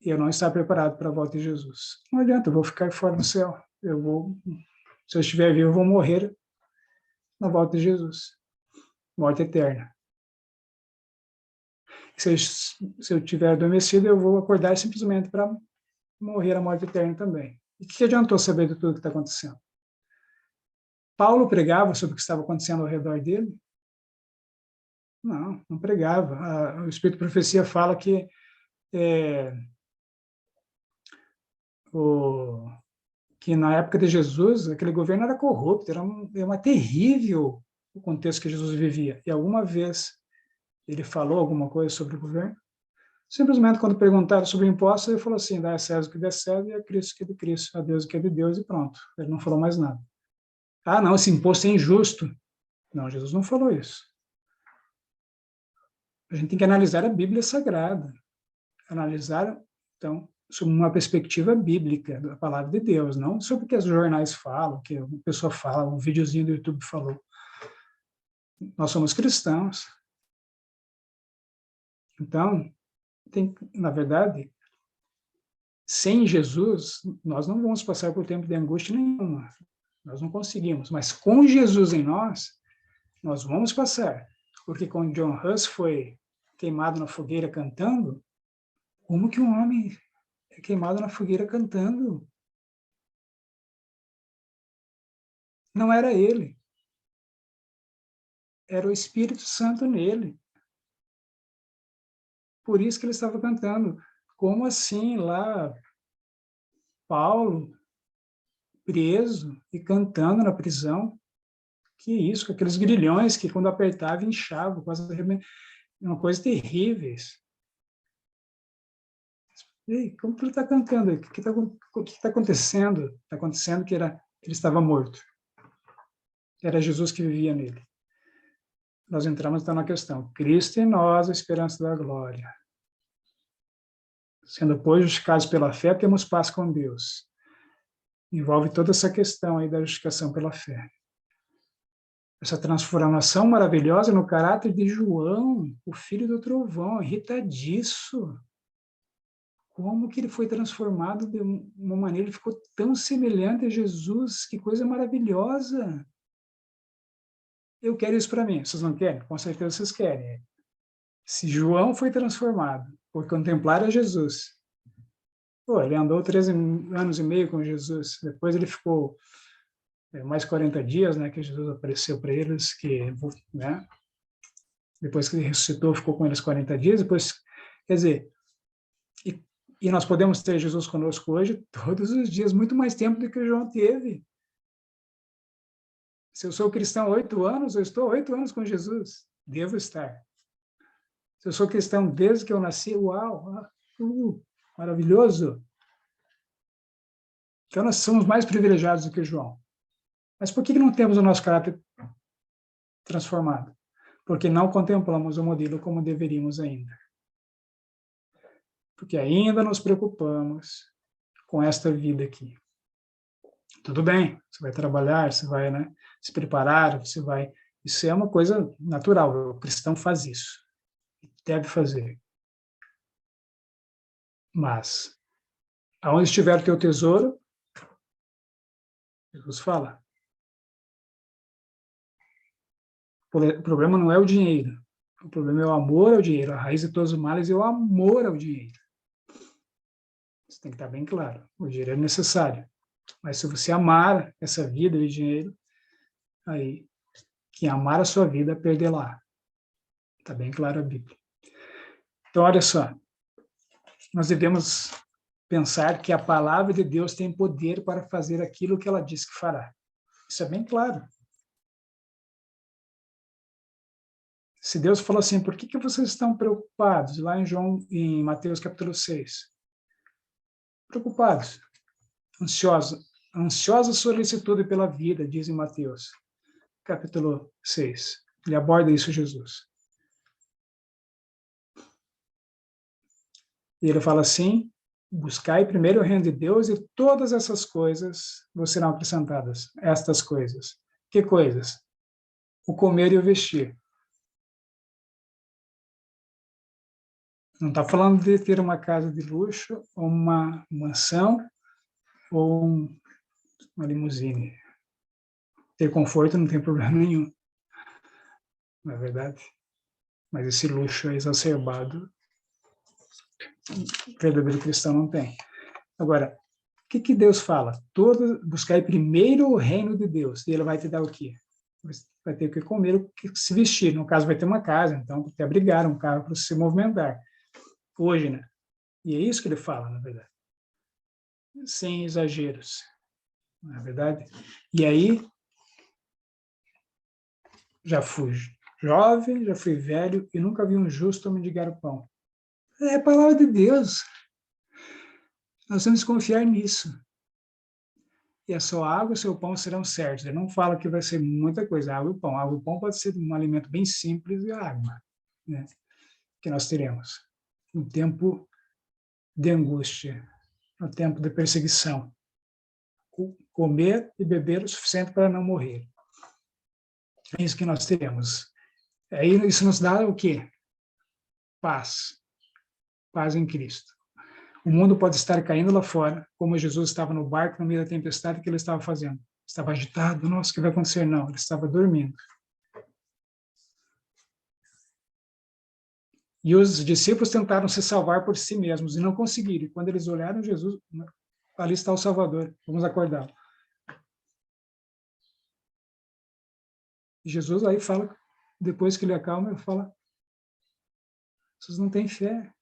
e eu não estar preparado para a volta de Jesus. Não adianta, eu vou ficar fora do céu. Se eu estiver vivo, eu vou morrer na volta de Jesus. Morte eterna. Se eu tiver adormecido, eu vou acordar simplesmente para morrer a morte eterna também. E o que adiantou saber de tudo que está acontecendo? Paulo pregava sobre o que estava acontecendo ao redor dele? Não, não pregava. O Espírito de Profecia fala que que na época de Jesus, aquele governo era corrupto, era uma terrível o contexto que Jesus vivia. E alguma vez ele falou alguma coisa sobre o governo? Simplesmente, quando perguntaram sobre impostos, ele falou assim, dá a César o que é de César e a Cristo o que é de Cristo, a Deus o que é de Deus, e pronto. Ele não falou mais nada. Ah, não, esse imposto é injusto. Não, Jesus não falou isso. A gente tem que analisar a Bíblia Sagrada. Analisar, então, sob uma perspectiva bíblica da palavra de Deus, não sobre o que os jornais falam, o que uma pessoa fala, um videozinho do YouTube falou. Nós somos cristãos. Então, na verdade, sem Jesus, nós não vamos passar por tempo de angústia nenhuma. Nós não conseguimos. Mas com Jesus em nós vamos passar. Porque quando John Huss foi queimado na fogueira cantando, como que um homem é queimado na fogueira cantando? Não era ele. Era o Espírito Santo nele. Por isso que ele estava cantando. Como assim lá, Paulo, preso e cantando na prisão? Que isso, com aqueles grilhões que quando apertava, inchava, quase uma coisa terrível. E aí, como que ele está cantando? O que está acontecendo? Está acontecendo que ele estava morto. Era Jesus que vivia nele. Nós entramos então na questão. Cristo em nós, a esperança da glória. Sendo, pois, justificados pela fé, temos paz com Deus. Envolve toda essa questão aí da justificação pela fé. Essa transformação maravilhosa no caráter de João, o filho do trovão, irritadiço. Como que ele foi transformado de uma maneira, ele ficou tão semelhante a Jesus, que coisa maravilhosa. Eu quero isso para mim, vocês não querem? Com certeza vocês querem. Se João foi transformado por contemplar a Jesus, ele andou 13 anos e meio com Jesus, depois ele ficou mais 40 dias, né, que Jesus apareceu para eles, né, depois que ele ressuscitou, ficou com eles 40 dias, depois, quer dizer, e nós podemos ter Jesus conosco hoje todos os dias, muito mais tempo do que João teve. Se eu sou cristão há 8 anos, eu estou 8 anos com Jesus, devo estar. Se eu sou cristão desde que eu nasci, uau, maravilhoso. Então nós somos mais privilegiados do que João. Mas por que não temos o nosso caráter transformado? Porque não contemplamos o modelo como deveríamos ainda. Porque ainda nos preocupamos com esta vida aqui. Tudo bem, você vai trabalhar, você vai, né, se preparar, você vai... Isso é uma coisa natural, o cristão faz isso. Deve fazer. Mas, aonde estiver o teu tesouro, Jesus fala, o problema não é o dinheiro, o problema é o amor ao dinheiro, a raiz de todos os males é o amor ao dinheiro. Isso tem que estar bem claro, o dinheiro é necessário, mas se você amar essa vida de dinheiro, aí, quem amar a sua vida, perdê-la. Está bem claro a Bíblia. Então, olha só, nós devemos pensar que a palavra de Deus tem poder para fazer aquilo que ela diz que fará. Isso é bem claro. Se Deus falou assim, por que vocês estão preocupados? Lá em Mateus capítulo 6. Preocupados, ansiosa solicitude pela vida, diz em Mateus capítulo 6. Ele aborda isso Jesus. E ele fala assim, buscai primeiro o reino de Deus e todas essas coisas vos serão acrescentadas. Estas coisas. Que coisas? O comer e o vestir. Não está falando de ter uma casa de luxo, ou uma mansão, ou uma limusine. Ter conforto não tem problema nenhum, não é verdade? Mas esse luxo é exacerbado, o verdadeiro cristão não tem. Agora, o que Deus fala? Buscar primeiro o reino de Deus, e ele vai te dar o quê? Vai ter o que comer, o que se vestir. No caso, vai ter uma casa, então, para te abrigar, um carro para se movimentar. Hoje, né? E é isso que ele fala, na verdade. Sem exageros, não é verdade? E aí, já fui jovem, já fui velho, e nunca vi um justo mendigar o pão. É a palavra de Deus. Nós temos que confiar nisso. E a sua água e o seu pão serão certos. Ele não fala que vai ser muita coisa, água e pão. Água e pão pode ser um alimento bem simples e água, né? Que nós teremos. Um tempo de angústia, um tempo de perseguição. Comer e beber o suficiente para não morrer. É isso que nós teremos. Aí isso nos dá o quê? Paz. Paz em Cristo. O mundo pode estar caindo lá fora, como Jesus estava no barco no meio da tempestade, o que ele estava fazendo? Estava agitado, nossa, o que vai acontecer? Não, ele estava dormindo. E os discípulos tentaram se salvar por si mesmos e não conseguiram. E quando eles olharam Jesus, ali está o Salvador, vamos acordá-lo. Jesus aí fala, depois que ele acalma, ele fala, vocês não têm fé.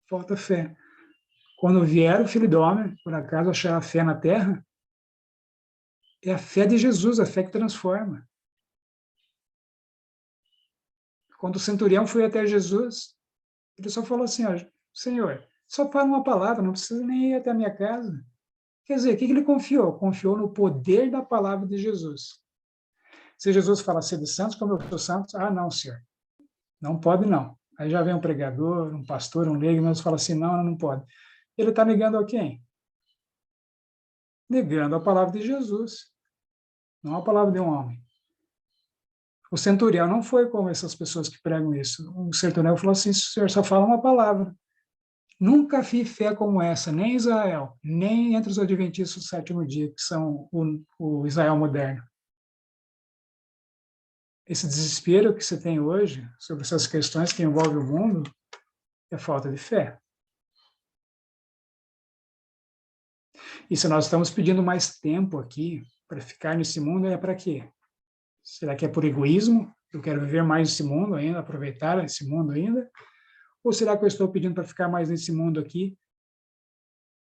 Falta fé. Quando vier o Filho do Homem, por acaso achar a fé na terra, é a fé de Jesus, a fé que transforma. Quando o centurião foi até Jesus, ele só falou assim, ó, Senhor, só fala uma palavra, não precisa nem ir até a minha casa. Quer dizer, o que ele confiou? Confiou no poder da palavra de Jesus. Se Jesus fala, sede santos como eu sou santo, não, senhor, não pode não. Aí já vem um pregador, um pastor, um leigo, mas fala assim, não pode. Ele está negando a quem? Negando a palavra de Jesus, não a palavra de um homem. O centurião não foi como essas pessoas que pregam isso. O centurião falou assim, o senhor só fala uma palavra. Nunca vi fé como essa, nem em Israel, nem entre os adventistas do sétimo dia, que são o Israel moderno. Esse desespero que você tem hoje sobre essas questões que envolvem o mundo é falta de fé. E se nós estamos pedindo mais tempo aqui para ficar nesse mundo, é para quê? Será que é por egoísmo? Eu quero viver mais nesse mundo ainda, aproveitar esse mundo ainda? Ou será que eu estou pedindo para ficar mais nesse mundo aqui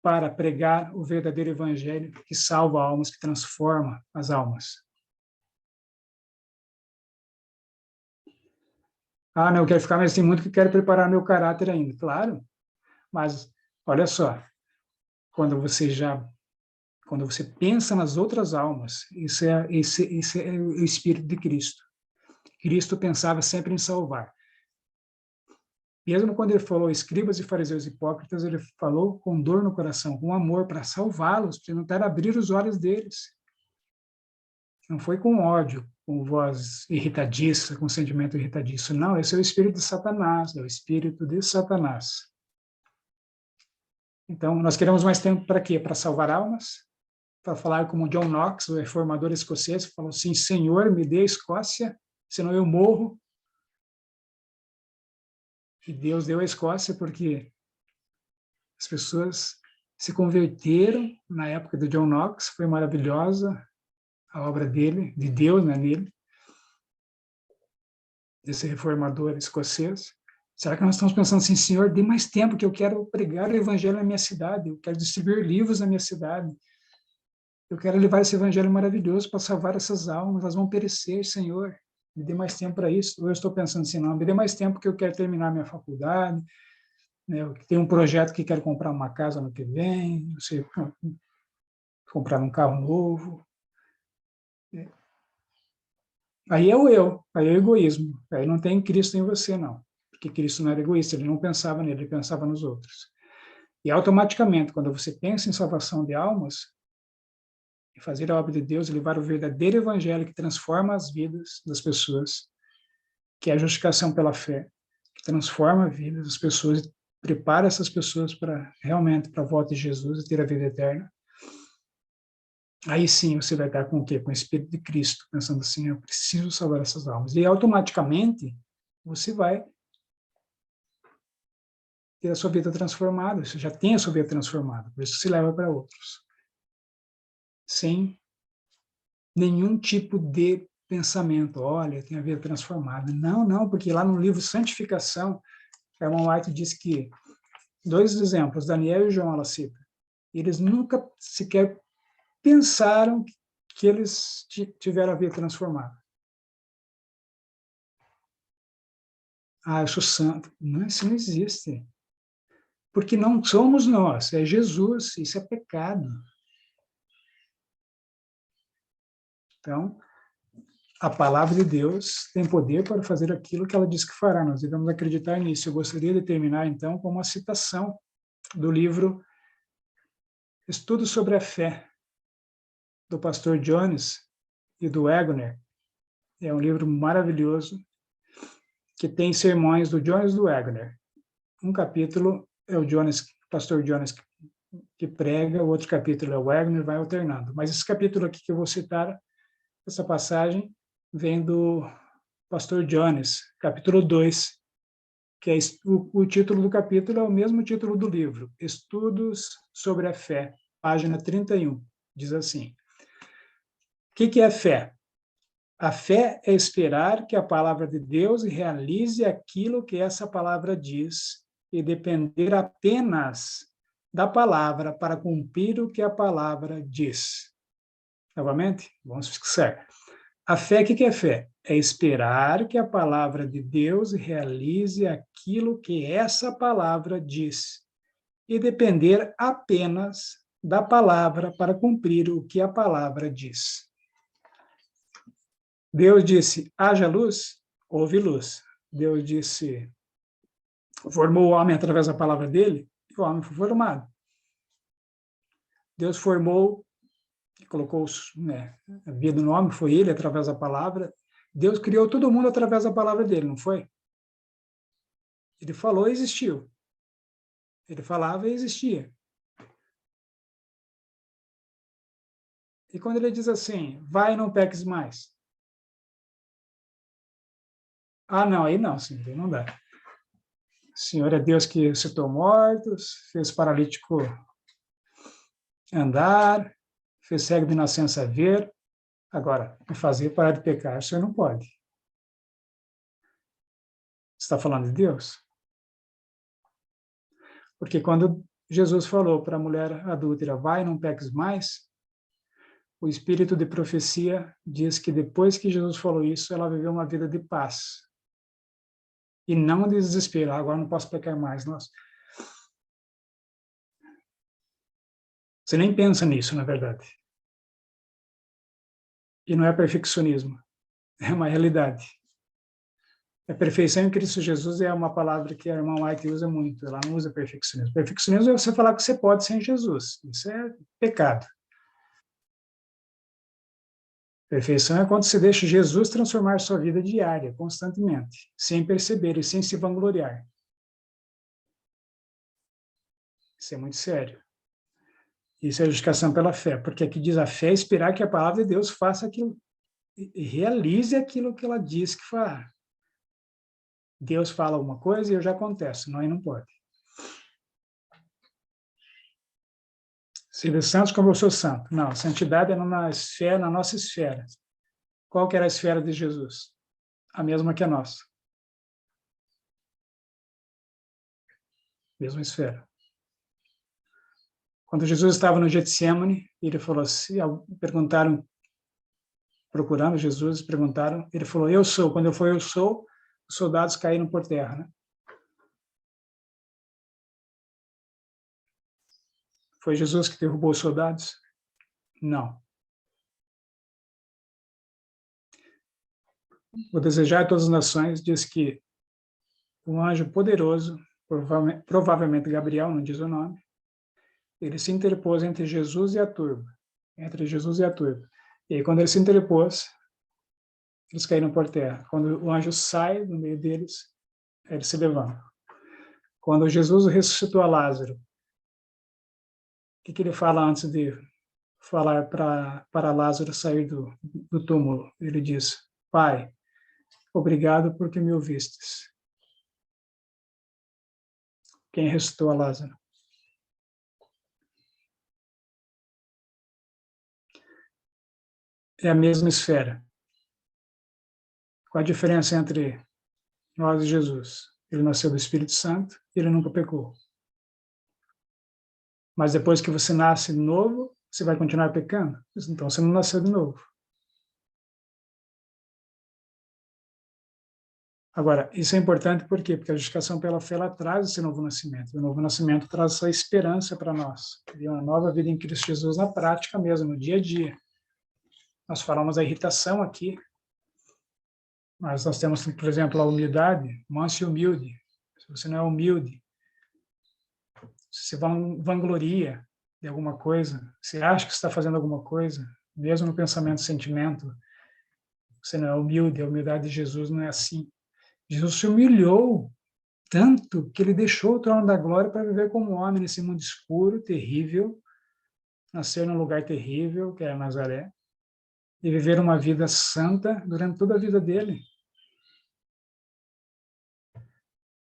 para pregar o verdadeiro evangelho que salva almas, que transforma as almas? Não, eu quero ficar mais nesse mundo que quero preparar meu caráter ainda. Claro, mas olha só, quando você já Quando você pensa nas outras almas, esse é o Espírito de Cristo. Cristo pensava sempre em salvar. Mesmo quando ele falou escribas e fariseus hipócritas, ele falou com dor no coração, com amor, para salvá-los, para tentar abrir os olhos deles. Não foi com ódio, com voz irritadiça, com sentimento irritadiço. Não, esse é o espírito de Satanás, é o espírito de Satanás. Então, nós queremos mais tempo para quê? Para salvar almas? Para falar como John Knox, o reformador escocês, falou assim, Senhor, me dê a Escócia, senão eu morro. E Deus deu a Escócia porque as pessoas se converteram na época de John Knox, foi maravilhosa a obra dele, de Deus, né, nele, desse reformador escocês. Será que nós estamos pensando assim, Senhor, dê mais tempo que eu quero pregar o evangelho na minha cidade, eu quero distribuir livros na minha cidade, eu quero levar esse evangelho maravilhoso para salvar essas almas, elas vão perecer, Senhor, me dê mais tempo para isso. Ou eu estou pensando assim, não, me dê mais tempo que eu quero terminar minha faculdade, né, eu tenho um projeto que quero comprar uma casa no que vem, não sei, comprar um carro novo. Aí é o eu, aí é o egoísmo, aí não tem Cristo em você, não. Porque Cristo não era egoísta, ele não pensava nele, ele pensava nos outros. E automaticamente, quando você pensa em salvação de almas, em fazer a obra de Deus, levar o verdadeiro evangelho que transforma as vidas das pessoas, que é a justificação pela fé, que transforma a vida das pessoas e prepara essas pessoas para realmente para a volta de Jesus e ter a vida eterna. Aí sim você vai estar com o quê? Com o Espírito de Cristo, pensando assim, eu preciso salvar essas almas. E automaticamente você vai ter a sua vida transformada, você já tem a sua vida transformada, por isso se leva para outros. Sem nenhum tipo de pensamento, olha, eu tenho a vida transformada. Não, não, porque lá no livro Santificação, a irmã White diz que, 2 exemplos, Daniel e João, ela cita, eles nunca sequer pensaram que eles tiveram a vida transformada. Ah, eu sou santo. Não, isso não existe. Porque não somos nós, é Jesus, isso é pecado. Então, a palavra de Deus tem poder para fazer aquilo que ela diz que fará. Nós devemos acreditar nisso. Eu gostaria de terminar, então, com uma citação do livro Estudo sobre a Fé, do pastor Jones e do Wagner. É um livro maravilhoso que tem sermões do Jones e do Wagner. Um capítulo é o pastor Jones que prega, o outro capítulo é o Wagner, vai alternando. Mas esse capítulo aqui que eu vou citar, essa passagem, vem do pastor Jones, capítulo 2, que é o título do capítulo é o mesmo título do livro, Estudos sobre a Fé, página 31. Diz assim, o que é fé? A fé é esperar que a palavra de Deus realize aquilo que essa palavra diz e depender apenas da palavra para cumprir o que a palavra diz. Novamente, vamos fixar. A fé, o que é fé? É esperar que a palavra de Deus realize aquilo que essa palavra diz e depender apenas da palavra para cumprir o que a palavra diz. Deus disse, haja luz, houve luz. Deus disse, formou o homem através da palavra dele, e o homem foi formado. Deus formou, colocou a vida no homem, foi ele através da palavra. Deus criou todo mundo através da palavra dele, não foi? Ele falou e existiu. Ele falava e existia. E quando ele diz assim, vai e não peques mais. Ah, não, aí não, Senhor, não dá. O Senhor é Deus que ressuscitou mortos, fez paralítico andar, fez cego de nascença ver. Agora, fazer parar de pecar, o Senhor não pode. Você está falando de Deus? Porque quando Jesus falou para a mulher adúltera, vai e não peques mais, o espírito de profecia diz que depois que Jesus falou isso, ela viveu uma vida de paz. E não de desespero, agora não posso pecar mais. Nossa. Você nem pensa nisso, na verdade. E não é perfeccionismo, é uma realidade. A perfeição em Cristo Jesus é uma palavra que a irmã White usa muito, ela não usa perfeccionismo. Perfeccionismo é você falar que você pode sem Jesus, isso é pecado. Perfeição é quando você deixa Jesus transformar sua vida diária, constantemente, sem perceber e sem se vangloriar. Isso é muito sério. Isso é justificação pela fé, porque aqui diz a fé é esperar que a palavra de Deus faça aquilo, e realize aquilo que ela diz que fará. Deus fala alguma coisa e eu já acontece, não, aí não pode. Ser santos como eu sou santo. Não, santidade é na nossa esfera. Qual que era a esfera de Jesus? A mesma que a nossa. Mesma esfera. Quando Jesus estava no Getsemane, ele falou assim, perguntaram, procurando Jesus, perguntaram, ele falou, eu sou. Quando eu falei, eu sou, os soldados caíram por terra, né? Foi Jesus que derrubou os soldados? Não. O desejar de todas as nações diz que um anjo poderoso, provavelmente Gabriel, não diz o nome, ele se interpôs entre Jesus e a turba. Entre Jesus e a turba. E aí, quando ele se interpôs, eles caíram por terra. Quando o anjo sai do meio deles, eles se levantam. Quando Jesus ressuscitou a Lázaro, o que ele fala antes de falar para Lázaro sair do túmulo? Ele diz, Pai, obrigado porque me ouvistes. Quem ressuscitou a Lázaro? É a mesma esfera. Qual a diferença entre nós e Jesus? Ele nasceu do Espírito Santo e ele nunca pecou. Mas depois que você nasce de novo, você vai continuar pecando? Então você não nasceu de novo. Agora, isso é importante por quê? Porque a justificação pela fé, ela traz esse novo nascimento. O novo nascimento traz essa esperança para nós. E uma nova vida em Cristo Jesus na prática mesmo, no dia a dia. Nós falamos da irritação aqui, mas nós temos, por exemplo, a humildade, manso e humilde. Se você não é humilde, se você vangloria de alguma coisa, você acha que está fazendo alguma coisa, mesmo no pensamento e sentimento, você não é humilde. A humildade de Jesus não é assim. Jesus se humilhou tanto que ele deixou o trono da glória para viver como homem nesse mundo escuro, terrível, nascer num lugar terrível, que era Nazaré, e viver uma vida santa durante toda a vida dele.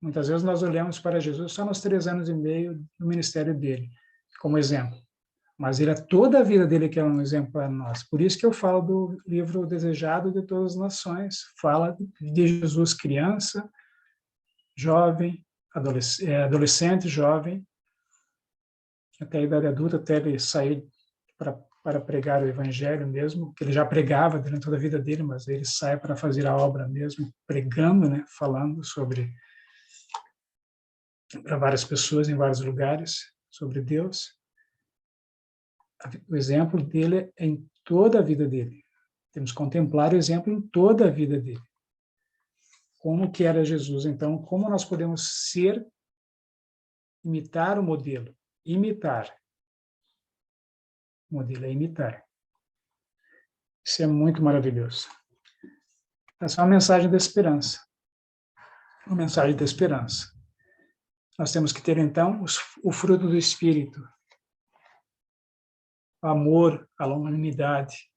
Muitas vezes nós olhamos para Jesus só nos 3 anos e meio do ministério dele, como exemplo. Mas toda a vida dele que é um exemplo para nós. Por isso que eu falo do livro Desejado de Todas as Nações. Fala de Jesus criança, jovem, adolescente, jovem, até a idade adulta, até ele sair para pregar o evangelho mesmo, que ele já pregava durante toda a vida dele, mas ele sai para fazer a obra mesmo, pregando, né, falando sobre para várias pessoas em vários lugares sobre Deus. O exemplo dele é em toda a vida dele. Temos que contemplar o exemplo em toda a vida dele. Como que era Jesus? Então, como nós podemos imitar o modelo? Imitar. O modelo é imitar. Isso é muito maravilhoso. Essa é uma mensagem da esperança. Uma mensagem da esperança. Nós temos que ter, então, o fruto do Espírito. O amor, a longanimidade,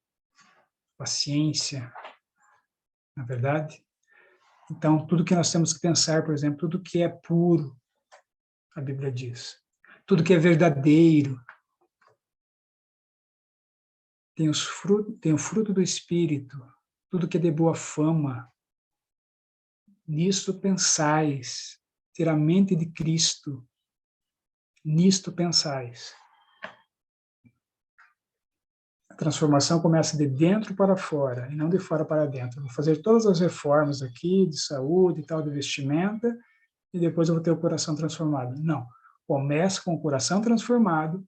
paciência, na verdade. Então, tudo que nós temos que pensar, por exemplo, tudo que é puro, a Bíblia diz. Tudo que é verdadeiro. Tem o fruto do Espírito. Tudo que é de boa fama. Nisto pensais. Ter a mente de Cristo. Nisto pensais. A transformação começa de dentro para fora, e não de fora para dentro. Eu vou fazer todas as reformas aqui, de saúde e tal, de vestimenta, e depois eu vou ter o coração transformado. Não. Começa com o coração transformado,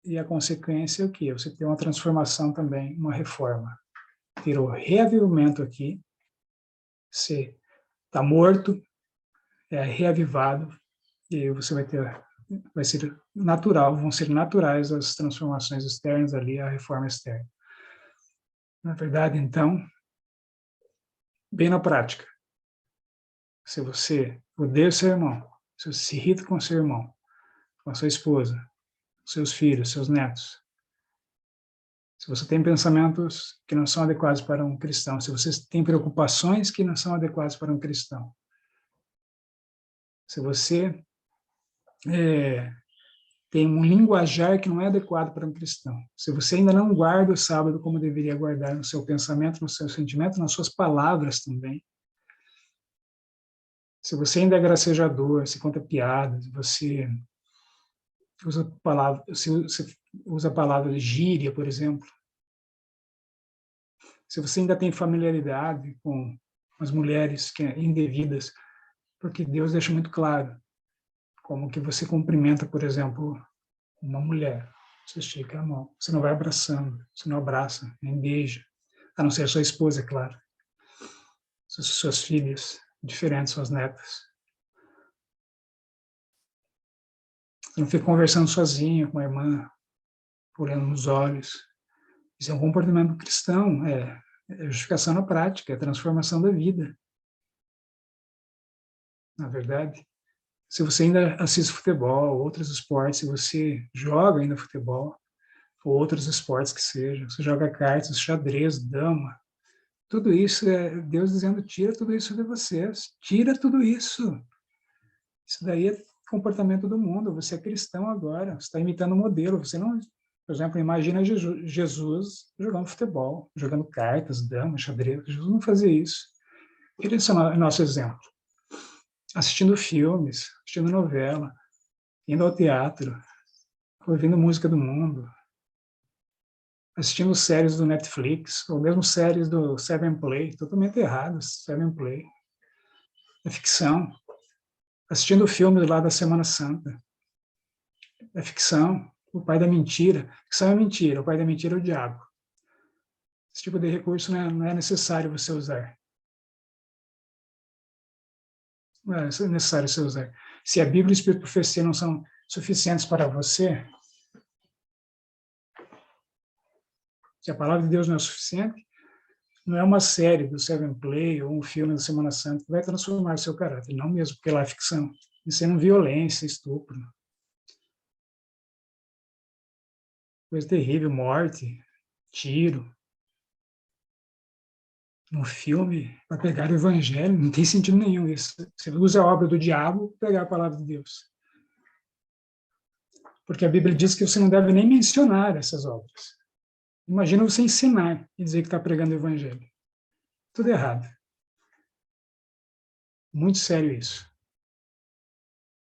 e a consequência é o quê? Você tem uma transformação também, uma reforma. Ter o reavivamento aqui, você está morto, é reavivado, e você vai ser natural, vão ser naturais as transformações externas ali, a reforma externa. Na verdade, então, bem na prática, se você odeia o seu irmão, se você se irrita com o seu irmão, com a sua esposa, seus filhos, seus netos, se você tem pensamentos que não são adequados para um cristão, se você tem preocupações que não são adequadas para um cristão, se você tem um linguajar que não é adequado para um cristão, se você ainda não guarda o sábado como deveria guardar no seu pensamento, no seu sentimento, nas suas palavras também, se você ainda é gracejador, se conta piadas, você usa a palavra gíria, por exemplo, se você ainda tem familiaridade com as mulheres que indevidas, porque Deus deixa muito claro como que você cumprimenta, por exemplo, uma mulher. Você estica a mão, você não vai abraçando, você não abraça, nem beija, a não ser a sua esposa, é claro, suas filhas, diferentes, suas netas. Você não fica conversando sozinho com a irmã, olhando nos olhos. Isso é um comportamento cristão, é justificação na prática, é transformação da vida. Na verdade, se você ainda assiste futebol, outros esportes, se você joga ainda futebol, ou outros esportes que sejam, você joga cartas, xadrez, dama, tudo isso é Deus dizendo, tira tudo isso de vocês, tira tudo isso. Isso daí é comportamento do mundo, você é cristão agora, você está imitando o modelo, você não, por exemplo, imagina Jesus jogando futebol, jogando cartas, dama, xadrez, Jesus não fazia isso. Ele é nosso exemplo. Assistindo filmes, assistindo novela, indo ao teatro, ouvindo música do mundo, assistindo séries do Netflix, ou mesmo séries do Seven Play, totalmente erradas, Seven Play. É ficção. Assistindo filmes lá da Semana Santa. É ficção. O pai da mentira. Ficção é mentira, o pai da mentira é o diabo. Esse tipo de recurso não é necessário você usar. Não é necessário você usar. Se a Bíblia e o Espírito de Profecia não são suficientes para você, se a palavra de Deus não é suficiente, não é uma série do Seven Play ou um filme da Semana Santa que vai transformar o seu caráter, não mesmo, porque lá é ficção. Isso é violência, estupro. Coisa terrível, morte, tiro. No filme, para pegar o evangelho, não tem sentido nenhum isso. Você usa a obra do diabo para pegar a palavra de Deus. Porque a Bíblia diz que você não deve nem mencionar essas obras. Imagina você ensinar e dizer que está pregando o evangelho. Tudo errado. Muito sério isso.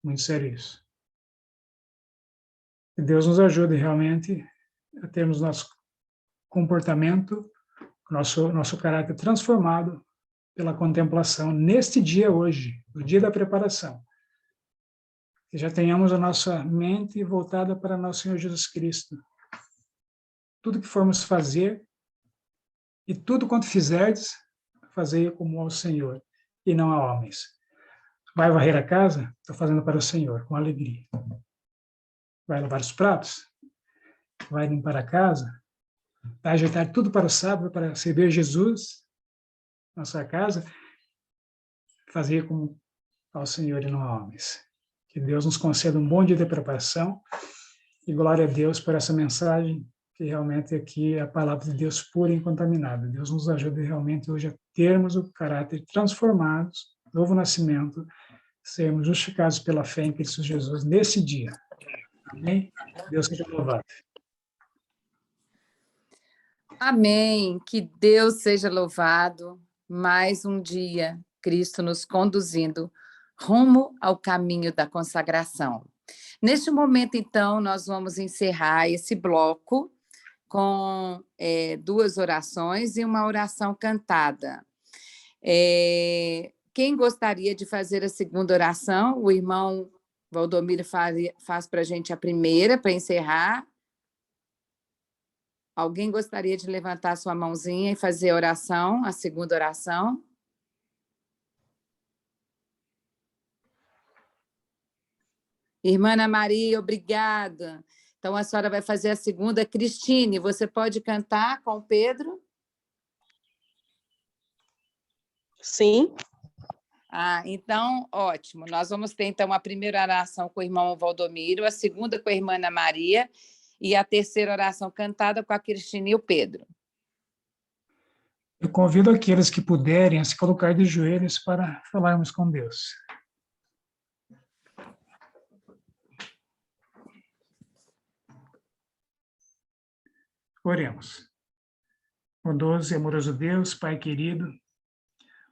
Muito sério isso. Que Deus nos ajude realmente a termos nosso comportamento, nosso caráter transformado pela contemplação neste dia hoje, no dia da preparação. Que já tenhamos a nossa mente voltada para nosso Senhor Jesus Cristo. Tudo que formos fazer e tudo quanto fizerdes, fazei como ao Senhor e não a homens. Vai varrer a casa? Estou fazendo para o Senhor, com alegria. Vai lavar os pratos? Vai limpar a casa? Vai ajeitar tudo para o sábado, para receber Jesus na sua casa? Fazer como ao Senhor e não a homens. Que Deus nos conceda um bom dia de preparação e glória a Deus por essa mensagem, que realmente aqui é a palavra de Deus pura e incontaminada. Deus nos ajude realmente hoje a termos o caráter transformados, novo nascimento, sermos justificados pela fé em Cristo Jesus nesse dia. Amém? Deus seja louvado. Amém. Que Deus seja louvado. Mais um dia, Cristo nos conduzindo rumo ao caminho da consagração. Neste momento, então, nós vamos encerrar esse bloco com duas orações e uma oração cantada. Quem gostaria de fazer a segunda oração? O irmão Valdomiro faz para a gente a primeira, para encerrar. Alguém gostaria de levantar sua mãozinha e fazer a oração, a segunda oração? Irmã Ana Maria, obrigada. Então, a senhora vai fazer a segunda. Cristine, você pode cantar com o Pedro? Sim. Então, ótimo. Nós vamos ter, então, a primeira oração com o irmão Valdomiro, a segunda com a irmã Ana Maria e a terceira oração cantada com a Cristine e o Pedro. Eu convido aqueles que puderem a se colocar de joelhos para falarmos com Deus. Oremos. Bondoso e amoroso Deus, Pai querido,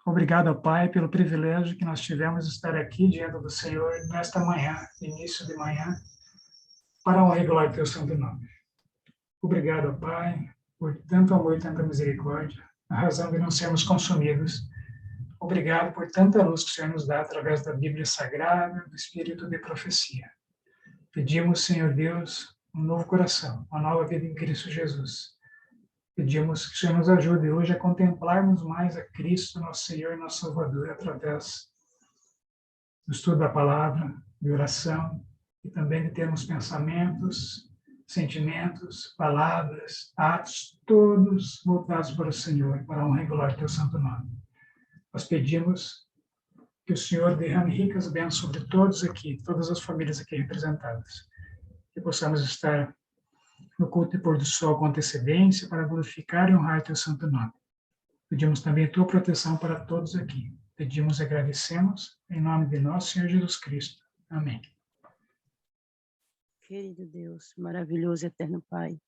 obrigado, Pai, pelo privilégio que nós tivemos de estar aqui diante do Senhor nesta manhã, início de manhã, para honrar e glória do teu santo nome. Obrigado, Pai, por tanto amor e tanta misericórdia, a razão de não sermos consumidos. Obrigado por tanta luz que o Senhor nos dá através da Bíblia Sagrada, do Espírito de profecia. Pedimos, Senhor Deus, um novo coração, uma nova vida em Cristo Jesus. Pedimos que o Senhor nos ajude hoje a contemplarmos mais a Cristo, nosso Senhor e nosso Salvador, através do estudo da palavra, de oração, e também de termos pensamentos, sentimentos, palavras, atos, todos voltados para o Senhor, para a honra e glória do teu santo nome. Nós pedimos que o Senhor derrame ricas bênçãos sobre todos aqui, todas as famílias aqui representadas, que possamos estar no culto de pôr do sol com antecedência para glorificar e honrar teu santo nome. Pedimos também a tua proteção para todos aqui. Pedimos e agradecemos em nome de nosso Senhor Jesus Cristo. Amém. Querido Deus, maravilhoso e eterno Pai,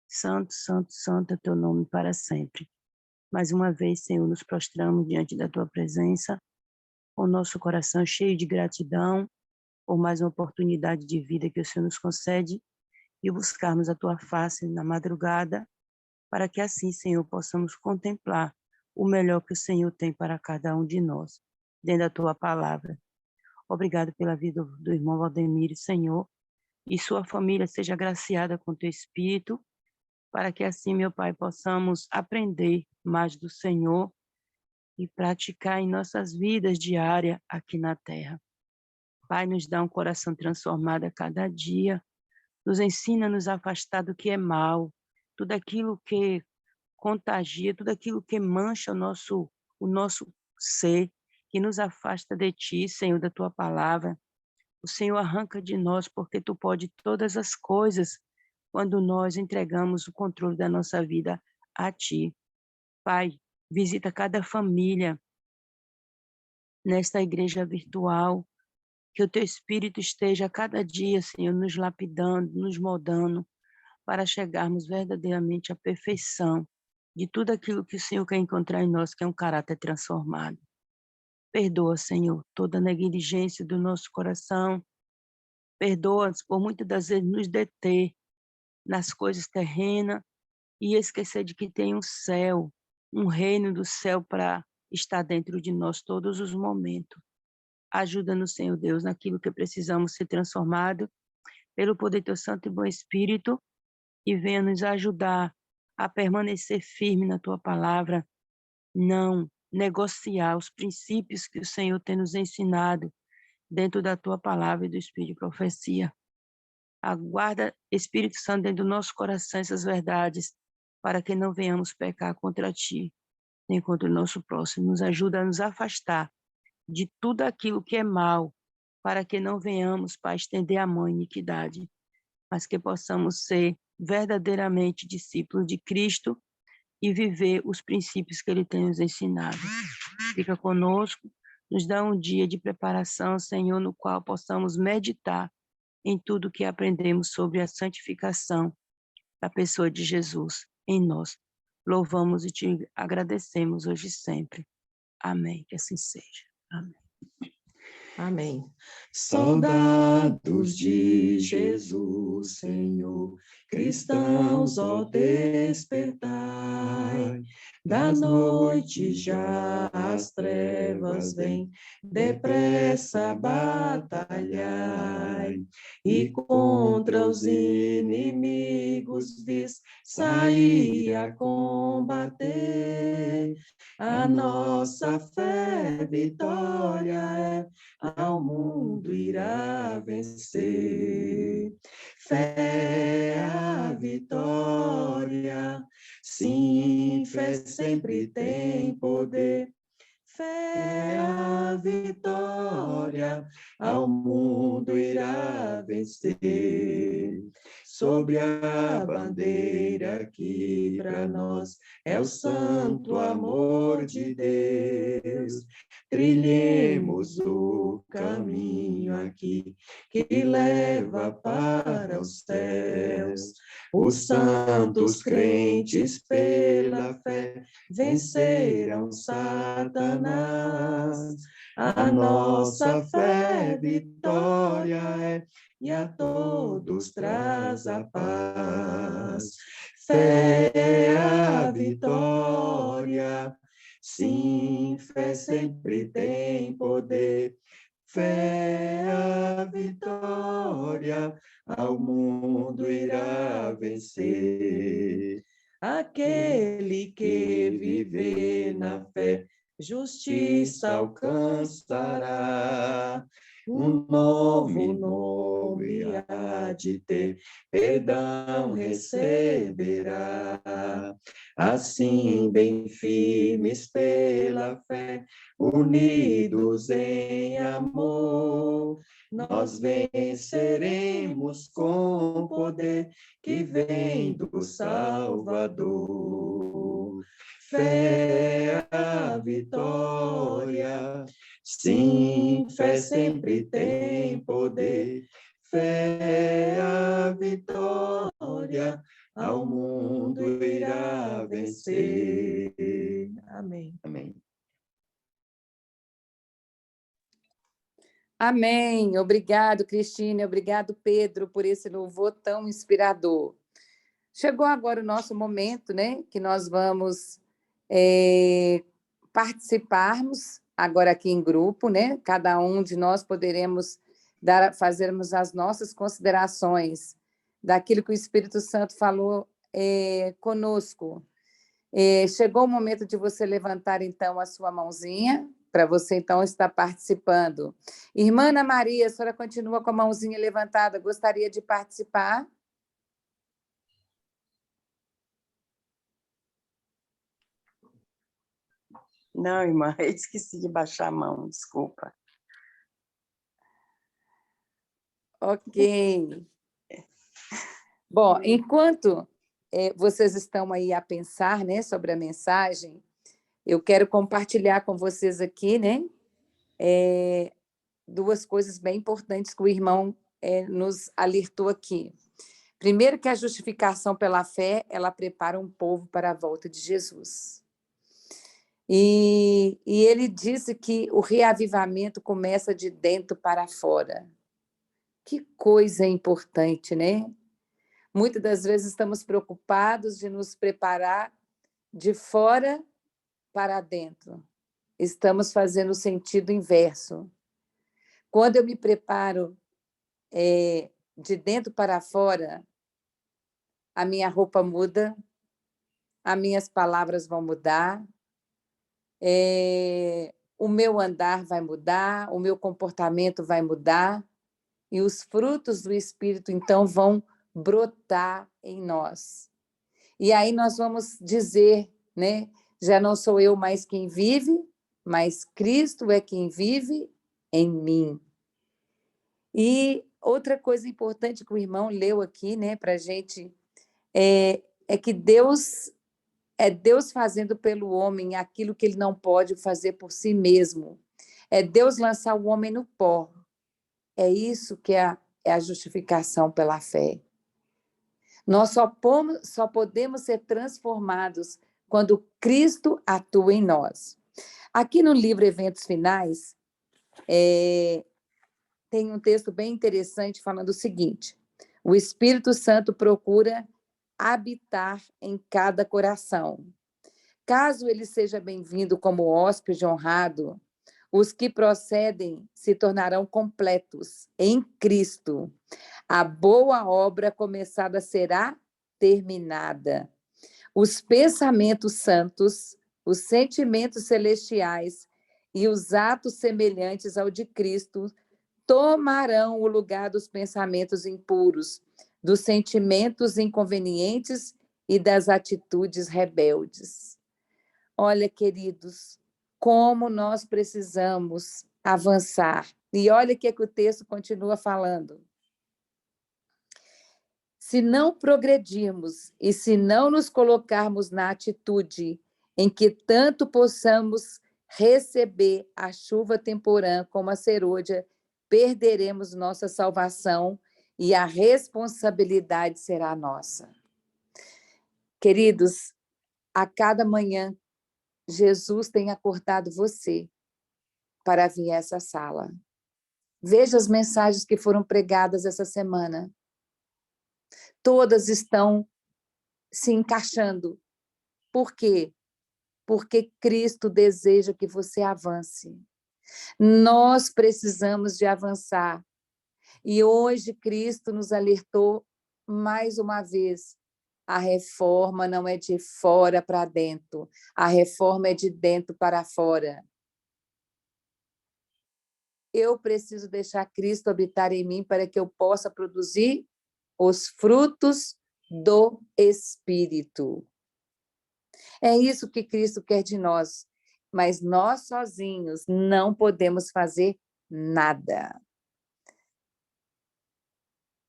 santo, santo, santo é teu nome para sempre. Mais uma vez, Senhor, nos prostramos diante da tua presença, com o nosso coração cheio de gratidão por mais uma oportunidade de vida que o Senhor nos concede e buscarmos a tua face na madrugada, para que assim, Senhor, possamos contemplar o melhor que o Senhor tem para cada um de nós, dentro da tua palavra. Obrigado pela vida do irmão Valdemiro, Senhor, e sua família seja agraciada com teu Espírito, para que assim, meu Pai, possamos aprender mais do Senhor e praticar em nossas vidas diárias aqui na terra. Pai, nos dá um coração transformado a cada dia, nos ensina a nos afastar do que é mal, tudo aquilo que contagia, tudo aquilo que mancha o nosso ser, que nos afasta de Ti, Senhor, da Tua palavra. O Senhor arranca de nós, porque Tu pode todas as coisas, quando nós entregamos o controle da nossa vida a Ti. Pai, visita cada família nesta igreja virtual, que o Teu Espírito esteja a cada dia, Senhor, nos lapidando, nos moldando, para chegarmos verdadeiramente à perfeição de tudo aquilo que o Senhor quer encontrar em nós, que é um caráter transformado. Perdoa, Senhor, toda a negligência do nosso coração. Perdoa-nos por muitas das vezes nos deter nas coisas terrenas e esquecer de que tem um céu, um reino do céu para estar dentro de nós todos os momentos. Ajuda-nos, Senhor Deus, naquilo que precisamos ser transformado pelo poder do Teu Santo e Bom Espírito, e venha nos ajudar a permanecer firme na Tua palavra, não negociar os princípios que o Senhor tem nos ensinado dentro da Tua palavra e do Espírito de profecia. Aguarda, Espírito Santo, dentro do nosso coração essas verdades, para que não venhamos pecar contra Ti, nem contra o nosso próximo. Nos ajuda a nos afastar de tudo aquilo que é mal, para que não venhamos, Pai, estender a mão em iniquidade, mas que possamos ser verdadeiramente discípulos de Cristo e viver os princípios que Ele tem nos ensinado. Fica conosco, nos dá um dia de preparação, Senhor, no qual possamos meditar em tudo que aprendemos sobre a santificação da pessoa de Jesus em nós. Louvamos e te agradecemos hoje e sempre. Amém. Que assim seja. Amém. Amém. Soldados de Jesus, Senhor, cristãos, ó despertai, da noite já as trevas vêm, depressa batalhai, e contra os inimigos vis sair a combater. A nossa fé vitória é, ao mundo irá vencer. Fé a vitória, sim, fé sempre tem poder. Fé a vitória, ao mundo irá vencer. Sobre a bandeira que para nós é o santo amor de Deus, trilhemos o caminho aqui que leva para os céus. Os santos crentes pela fé vencerão Satanás. A nossa fé vitória é, e a todos traz a paz. Fé é a vitória, sim, fé sempre tem poder. Fé é a vitória, ao mundo irá vencer. Aquele que viver na fé, justiça alcançará. Um novo nome há de ter, perdão receberá. Assim, bem firmes pela fé, unidos em amor, nós venceremos com poder que vem do Salvador. Fé a vitória, sim, fé sempre tem poder. Fé a vitória, ao mundo irá vencer. Amém. Amém. Amém. Obrigado, Cristine. Obrigado, Pedro, por esse louvor tão inspirador. Chegou agora o nosso momento, né? Que nós vamos participarmos agora aqui em grupo, né? Cada um de nós poderemos fazermos as nossas considerações daquilo que o Espírito Santo falou conosco. Chegou o momento de você levantar, então, a sua mãozinha, para você, então, estar participando. Irmã Ana Maria, a senhora continua com a mãozinha levantada, gostaria de participar? Não, irmã, eu esqueci de baixar a mão, desculpa. Ok. Bom, enquanto vocês estão aí a pensar, né, sobre a mensagem, eu quero compartilhar com vocês aqui, né, duas coisas bem importantes que o irmão nos alertou aqui. Primeiro, que a justificação pela fé, ela prepara um povo para a volta de Jesus. E ele disse que o reavivamento começa de dentro para fora. Que coisa importante, né? Muitas das vezes estamos preocupados de nos preparar de fora para dentro. Estamos fazendo o sentido inverso. Quando eu me preparo de dentro para fora, a minha roupa muda, as minhas palavras vão mudar, o meu andar vai mudar, o meu comportamento vai mudar, e os frutos do Espírito, então, vão brotar em nós. E aí nós vamos dizer, né? Já não sou eu mais quem vive, mas Cristo é quem vive em mim. E outra coisa importante que o irmão leu aqui, né, para a gente, é que Deus fazendo pelo homem aquilo que ele não pode fazer por si mesmo. É Deus lançar o homem no pó. É isso que é a justificação pela fé. Nós só podemos ser transformados quando Cristo atua em nós. Aqui no livro Eventos Finais, Tem um texto bem interessante falando o seguinte: o Espírito Santo procura habitar em cada coração. Caso ele seja bem-vindo como hóspede honrado, os que procedem se tornarão completos em Cristo. A boa obra começada será terminada. Os pensamentos santos, os sentimentos celestiais e os atos semelhantes ao de Cristo tomarão o lugar dos pensamentos impuros, dos sentimentos inconvenientes e das atitudes rebeldes. Olha, queridos, como nós precisamos avançar. E olha o que o texto continua falando. Se não progredirmos e se não nos colocarmos na atitude em que tanto possamos receber a chuva temporã como a serôdia, perderemos nossa salvação e a responsabilidade será nossa. Queridos, a cada manhã, Jesus tem acordado você para vir a essa sala. Veja as mensagens que foram pregadas essa semana. Todas estão se encaixando. Por quê? Porque Cristo deseja que você avance. Nós precisamos de avançar. E hoje Cristo nos alertou mais uma vez. A reforma não é de fora para dentro. A reforma é de dentro para fora. Eu preciso deixar Cristo habitar em mim para que eu possa produzir os frutos do Espírito. É isso que Cristo quer de nós, mas nós sozinhos não podemos fazer nada.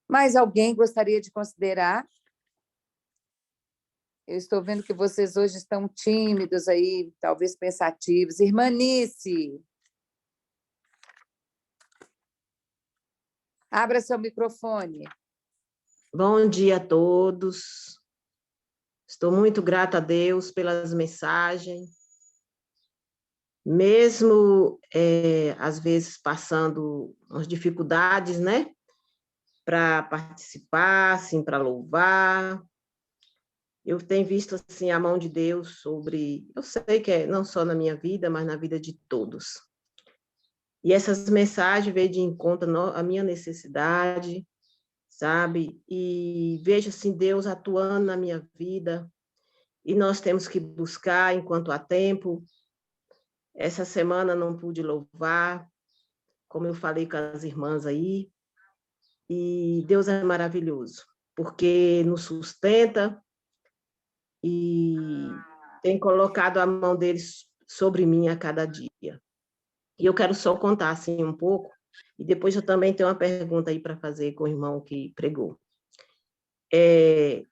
Mas alguém gostaria de considerar? Eu estou vendo que vocês hoje estão tímidos aí, talvez pensativos. Irmã Nice, abra seu microfone. Bom dia a todos. Estou muito grata a Deus pelas mensagens. Mesmo, às vezes, passando umas dificuldades, né? Para participar, assim, para louvar. Eu tenho visto, assim, a mão de Deus sobre... Eu sei que é não só na minha vida, mas na vida de todos. E essas mensagens veio de encontro à minha necessidade, sabe? E vejo, assim, Deus atuando na minha vida, e nós temos que buscar enquanto há tempo. Essa semana não pude louvar, como eu falei com as irmãs aí, e Deus é maravilhoso, porque nos sustenta e tem colocado a mão deles sobre mim a cada dia. E eu quero só contar, assim, um pouco, e depois eu também tenho uma pergunta aí para fazer com o irmão que pregou.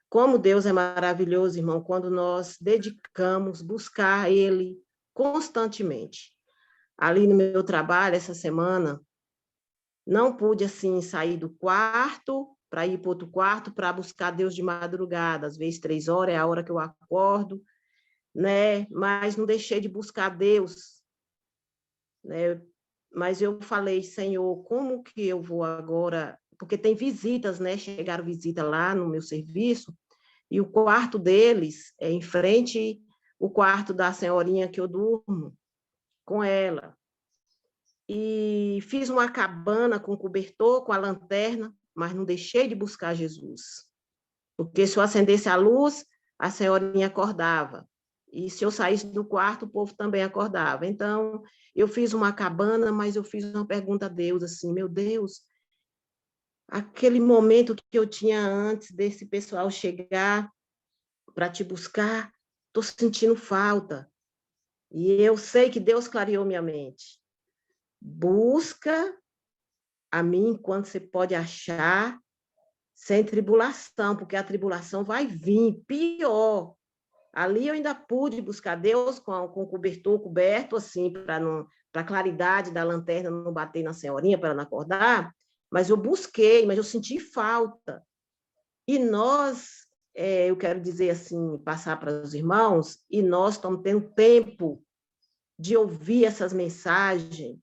Como Deus é maravilhoso, irmão, quando nós dedicamos buscar Ele constantemente. Ali no meu trabalho, essa semana, não pude, assim, sair do quarto para ir para outro quarto para buscar Deus de madrugada. Às vezes 3 horas é a hora que eu acordo, né? Mas não deixei de buscar Deus, né? Mas eu falei, Senhor, como que eu vou agora... Porque tem visitas, né? Chegaram visitas lá no meu serviço, e o quarto deles é em frente ao quarto da senhorinha que eu durmo com ela. E fiz uma cabana com cobertor, com a lanterna, mas não deixei de buscar Jesus. Porque se eu acendesse a luz, a senhorinha acordava. E se eu saísse do quarto, o povo também acordava. Então, eu fiz uma cabana, mas eu fiz uma pergunta a Deus, assim, meu Deus, aquele momento que eu tinha antes desse pessoal chegar para te buscar, estou sentindo falta. E eu sei que Deus clareou minha mente. Busca a mim enquanto você pode achar, sem tribulação, porque a tribulação vai vir, pior. Ali eu ainda pude buscar Deus com o cobertor coberto, assim, para a claridade da lanterna não bater na senhorinha, para ela não acordar, mas eu busquei, mas eu senti falta. E nós, eu quero dizer assim, passar para os irmãos, e nós estamos tendo tempo de ouvir essas mensagens,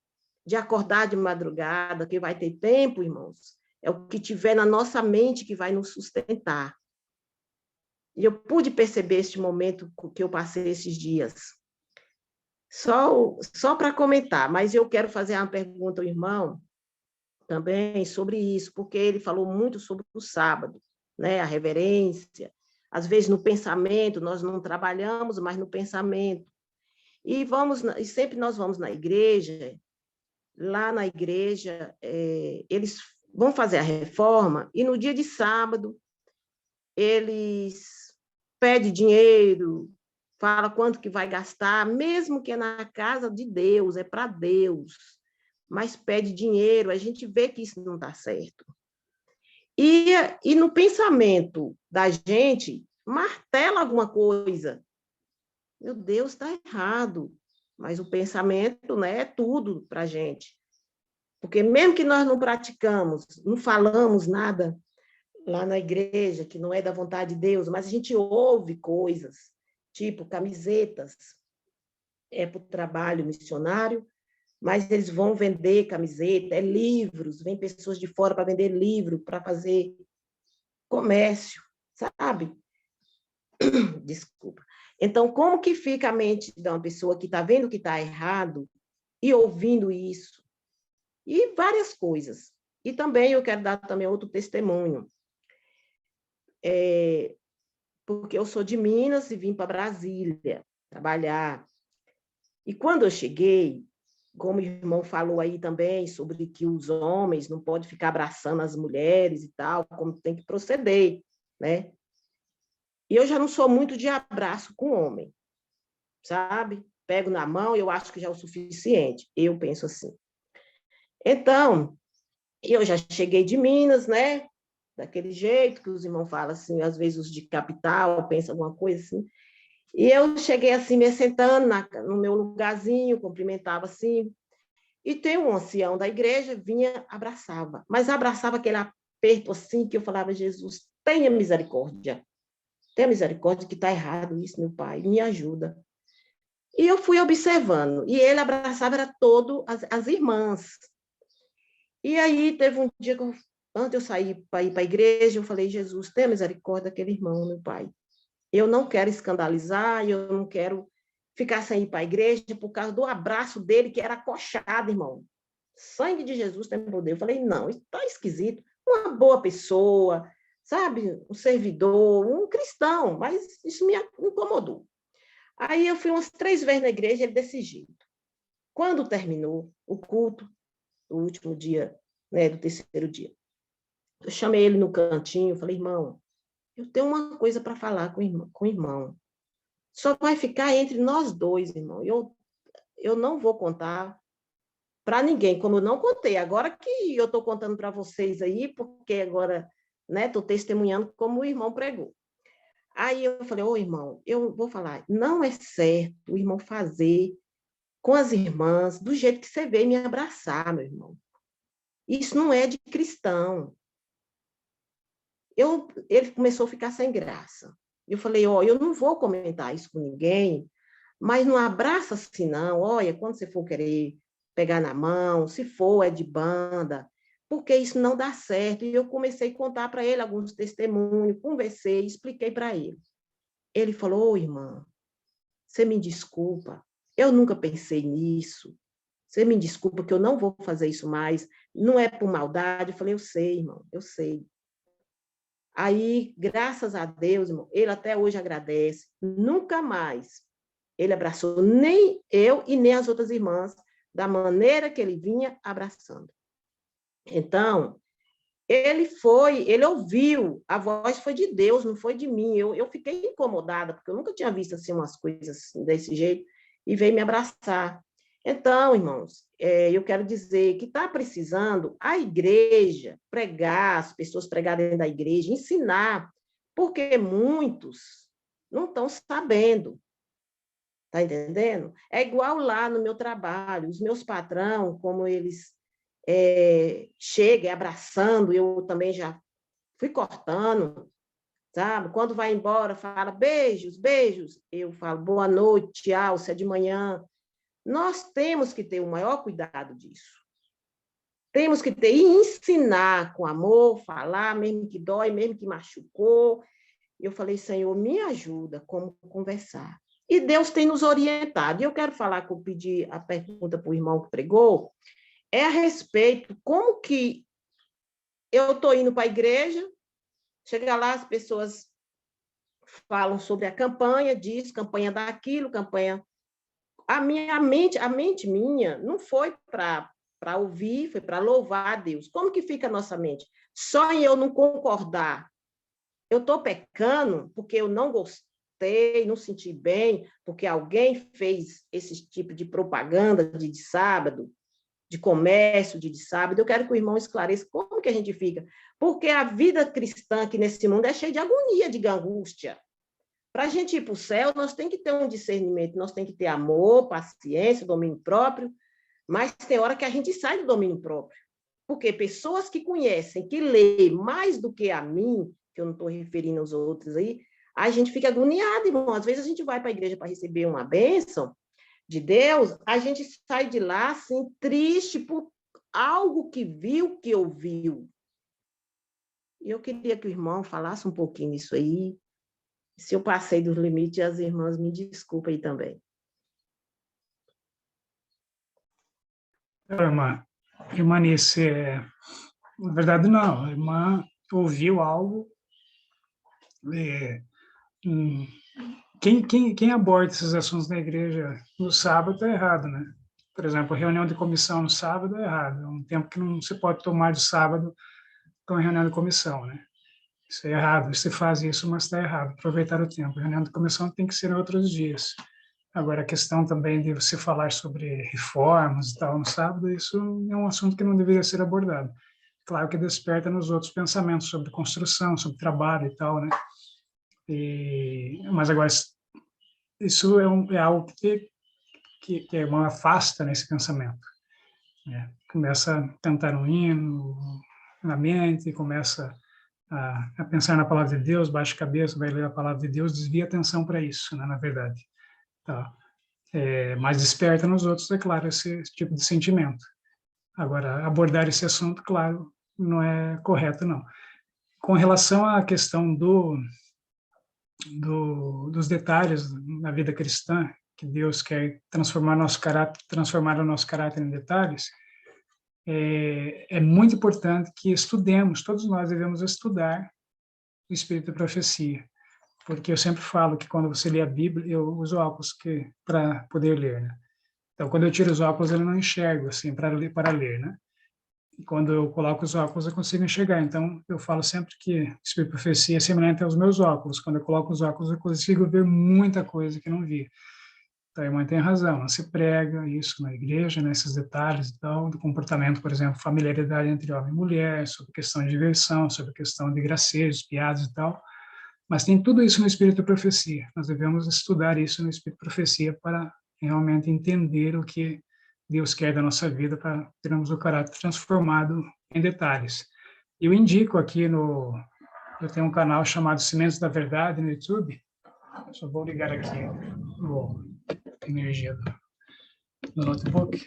de acordar de madrugada, que vai ter tempo, irmãos. É o que tiver na nossa mente que vai nos sustentar. E eu pude perceber este momento que eu passei esses dias. Só para comentar, mas eu quero fazer uma pergunta ao irmão também sobre isso, porque ele falou muito sobre o sábado, né? A reverência. Às vezes no pensamento, nós não trabalhamos, mas no pensamento. E sempre nós vamos na igreja, lá na igreja, eles vão fazer a reforma, e no dia de sábado, eles pedem dinheiro, fala quanto que vai gastar, mesmo que é na casa de Deus, é para Deus, mas pede dinheiro, a gente vê que isso não está certo. E no pensamento da gente, martela alguma coisa. Meu Deus, está errado. Mas o pensamento, né, é tudo para a gente. Porque mesmo que nós não praticamos, não falamos nada lá na igreja, que não é da vontade de Deus, mas a gente ouve coisas, tipo camisetas, para o trabalho missionário, mas eles vão vender camiseta, livros, vem pessoas de fora para vender livro, para fazer comércio, sabe? Desculpa. Então, como que fica a mente de uma pessoa que está vendo que está errado e ouvindo isso? E várias coisas. E também eu quero dar também outro testemunho. Porque eu sou de Minas e vim para Brasília trabalhar. E quando eu cheguei, como o irmão falou aí também, sobre que os homens não podem ficar abraçando as mulheres e tal, como tem que proceder, né? E eu já não sou muito de abraço com homem, sabe? Pego na mão e eu acho que já é o suficiente. Eu penso assim. Então, eu já cheguei de Minas, né? Daquele jeito que os irmãos falam assim, às vezes os de capital pensam alguma coisa assim. E eu cheguei assim, me sentando no meu lugarzinho, cumprimentava assim. E tem um ancião da igreja, vinha, abraçava. Mas abraçava aquele aperto assim, que eu falava, Jesus, tenha misericórdia. Tenha misericórdia que está errado isso, meu pai, me ajuda. E eu fui observando. E ele abraçava, era todo as irmãs. E aí teve um dia que antes de eu sair para ir para a igreja, eu falei, Jesus, tenha misericórdia daquele irmão, meu pai. Eu não quero escandalizar, eu não quero ficar sem ir para a igreja por causa do abraço dele, que era acochado, irmão. Sangue de Jesus tem poder. Eu falei, não, isso está esquisito. Uma boa pessoa, sabe? Um servidor, um cristão, mas isso me incomodou. Aí eu fui umas 3 vezes na igreja, ele desse jeito. Quando terminou o culto, o último dia, né, do 3º dia, eu chamei ele no cantinho, falei, irmão, eu tenho uma coisa para falar com o irmão. Só vai ficar entre nós dois, irmão. Eu não vou contar para ninguém, como eu não contei. Agora que eu estou contando para vocês aí, porque agora estou testemunhando como o irmão pregou. Aí eu falei, irmão, eu vou falar, não é certo o irmão fazer com as irmãs do jeito que você veio me abraçar, meu irmão. Isso não é de cristão. Ele começou a ficar sem graça. Eu falei, eu não vou comentar isso com ninguém, mas não abraça assim, não. Olha, quando você for querer pegar na mão, se for, é de banda, porque isso não dá certo. E eu comecei a contar para ele alguns testemunhos, conversei, expliquei para ele. Ele falou, irmã, você me desculpa, eu nunca pensei nisso. Você me desculpa que eu não vou fazer isso mais, não é por maldade. Eu falei, eu sei, irmão, eu sei. Aí, graças a Deus, irmão, ele até hoje agradece. Nunca mais ele abraçou nem eu e nem as outras irmãs da maneira que ele vinha abraçando. Então, ele ouviu, a voz foi de Deus, não foi de mim. Eu fiquei incomodada, porque eu nunca tinha visto assim, umas coisas assim, desse jeito, e veio me abraçar. Então, irmãos, eu quero dizer que está precisando a igreja pregar, as pessoas pregarem dentro da igreja, ensinar, porque muitos não estão sabendo. Está entendendo? É igual lá no meu trabalho, os meus patrão, como eles chegam abraçando, eu também já fui cortando, sabe? Quando vai embora, fala beijos, beijos. Eu falo boa noite, tchau, se é de manhã. Nós temos que ter o maior cuidado disso. Temos que ter e ensinar com amor, falar, mesmo que dói, mesmo que machucou. Eu falei, Senhor, me ajuda como conversar. E Deus tem nos orientado. E eu quero falar, que eu pedi a pergunta para o irmão que pregou, é a respeito como que eu estou indo para a igreja, chega lá, as pessoas falam sobre a campanha disso, campanha daquilo, campanha... A mente minha não foi para ouvir, foi para louvar a Deus. Como que fica a nossa mente? Só em eu não concordar, eu estou pecando porque eu não gostei, não senti bem, porque alguém fez esse tipo de propaganda de sábado, de comércio de sábado. Eu quero que o irmão esclareça como que a gente fica. Porque a vida cristã aqui nesse mundo é cheia de agonia, de angústia. Para a gente ir para o céu, nós temos que ter um discernimento, nós temos que ter amor, paciência, domínio próprio, mas tem hora que a gente sai do domínio próprio. Porque pessoas que conhecem, que lêem mais do que a mim, que eu não estou referindo aos outros aí, a gente fica agoniado, irmão. Às vezes a gente vai para a igreja para receber uma bênção de Deus, a gente sai de lá assim, triste por algo que viu, que ouviu. E eu queria que o irmão falasse um pouquinho disso aí. Se eu passei dos limites, as irmãs me desculpem aí também. Irmã Nice, na verdade não, a irmã ouviu algo, quem aborda esses assuntos na igreja no sábado está errado, né? Por exemplo, reunião de comissão no sábado é errado, é um tempo que não se pode tomar de sábado com a reunião de comissão, né? Isso é errado, você faz isso, mas está errado, aproveitar o tempo. A reunião de comissão tem que ser em outros dias. Agora, a questão também de você falar sobre reformas e tal no sábado, isso é um assunto que não deveria ser abordado. Claro que desperta nos outros pensamentos sobre construção, sobre trabalho e tal, né? Mas agora, isso é algo que a irmã afasta nesse pensamento, né? Começa a cantar um hino na mente, começa a pensar na palavra de Deus, baixa a cabeça, vai ler a palavra de Deus, desvia a atenção para isso, né, na verdade. Tá. Mas desperta nos outros, é claro, esse tipo de sentimento. Agora, abordar esse assunto, claro, não é correto, não. Com relação à questão dos detalhes na vida cristã, que Deus quer transformar o nosso caráter em detalhes, é muito importante que estudemos, todos nós devemos estudar o Espírito da Profecia, porque eu sempre falo que quando você lê a Bíblia, eu uso óculos para poder ler, né? Então, quando eu tiro os óculos, eu não enxergo, assim, para ler, né? E quando eu coloco os óculos, eu consigo enxergar. Então, eu falo sempre que o Espírito da Profecia é semelhante aos meus óculos. Quando eu coloco os óculos, eu consigo ver muita coisa que eu não via. Então, a irmã tem razão, você prega isso na igreja, né, esses detalhes e tal, do comportamento, por exemplo, familiaridade entre homem e mulher, sobre questão de diversão, sobre questão de gracejos, piadas e tal, mas tem tudo isso no Espírito da Profecia. Nós devemos estudar isso no Espírito da Profecia para realmente entender o que Deus quer da nossa vida, para termos o caráter transformado em detalhes. Eu indico aqui eu tenho um canal chamado Sementes da Verdade no YouTube, só vou ligar aqui a energia do notebook.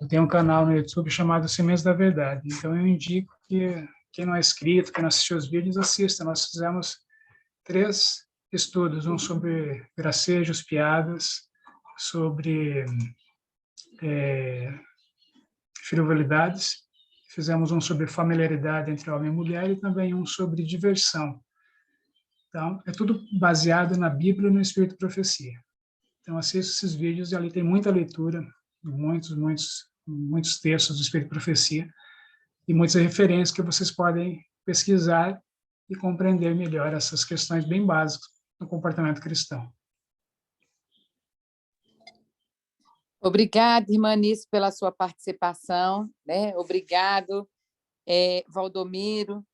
Eu tenho um canal no YouTube chamado Sementes da Verdade, então eu indico que quem não é inscrito, quem não assistiu os vídeos, assista. Nós fizemos 3 estudos, um sobre gracejos, piadas, sobre frivolidades, fizemos um sobre familiaridade entre homem e mulher e também um sobre diversão. Então, é tudo baseado na Bíblia e no Espírito de Profecia. Então, assista esses vídeos e ali tem muita leitura, muitos textos do Espírito de Profecia e muitas referências que vocês podem pesquisar e compreender melhor essas questões bem básicas do comportamento cristão. Obrigada, irmã Nice, pela sua participação, né? Obrigado, Valdomiro,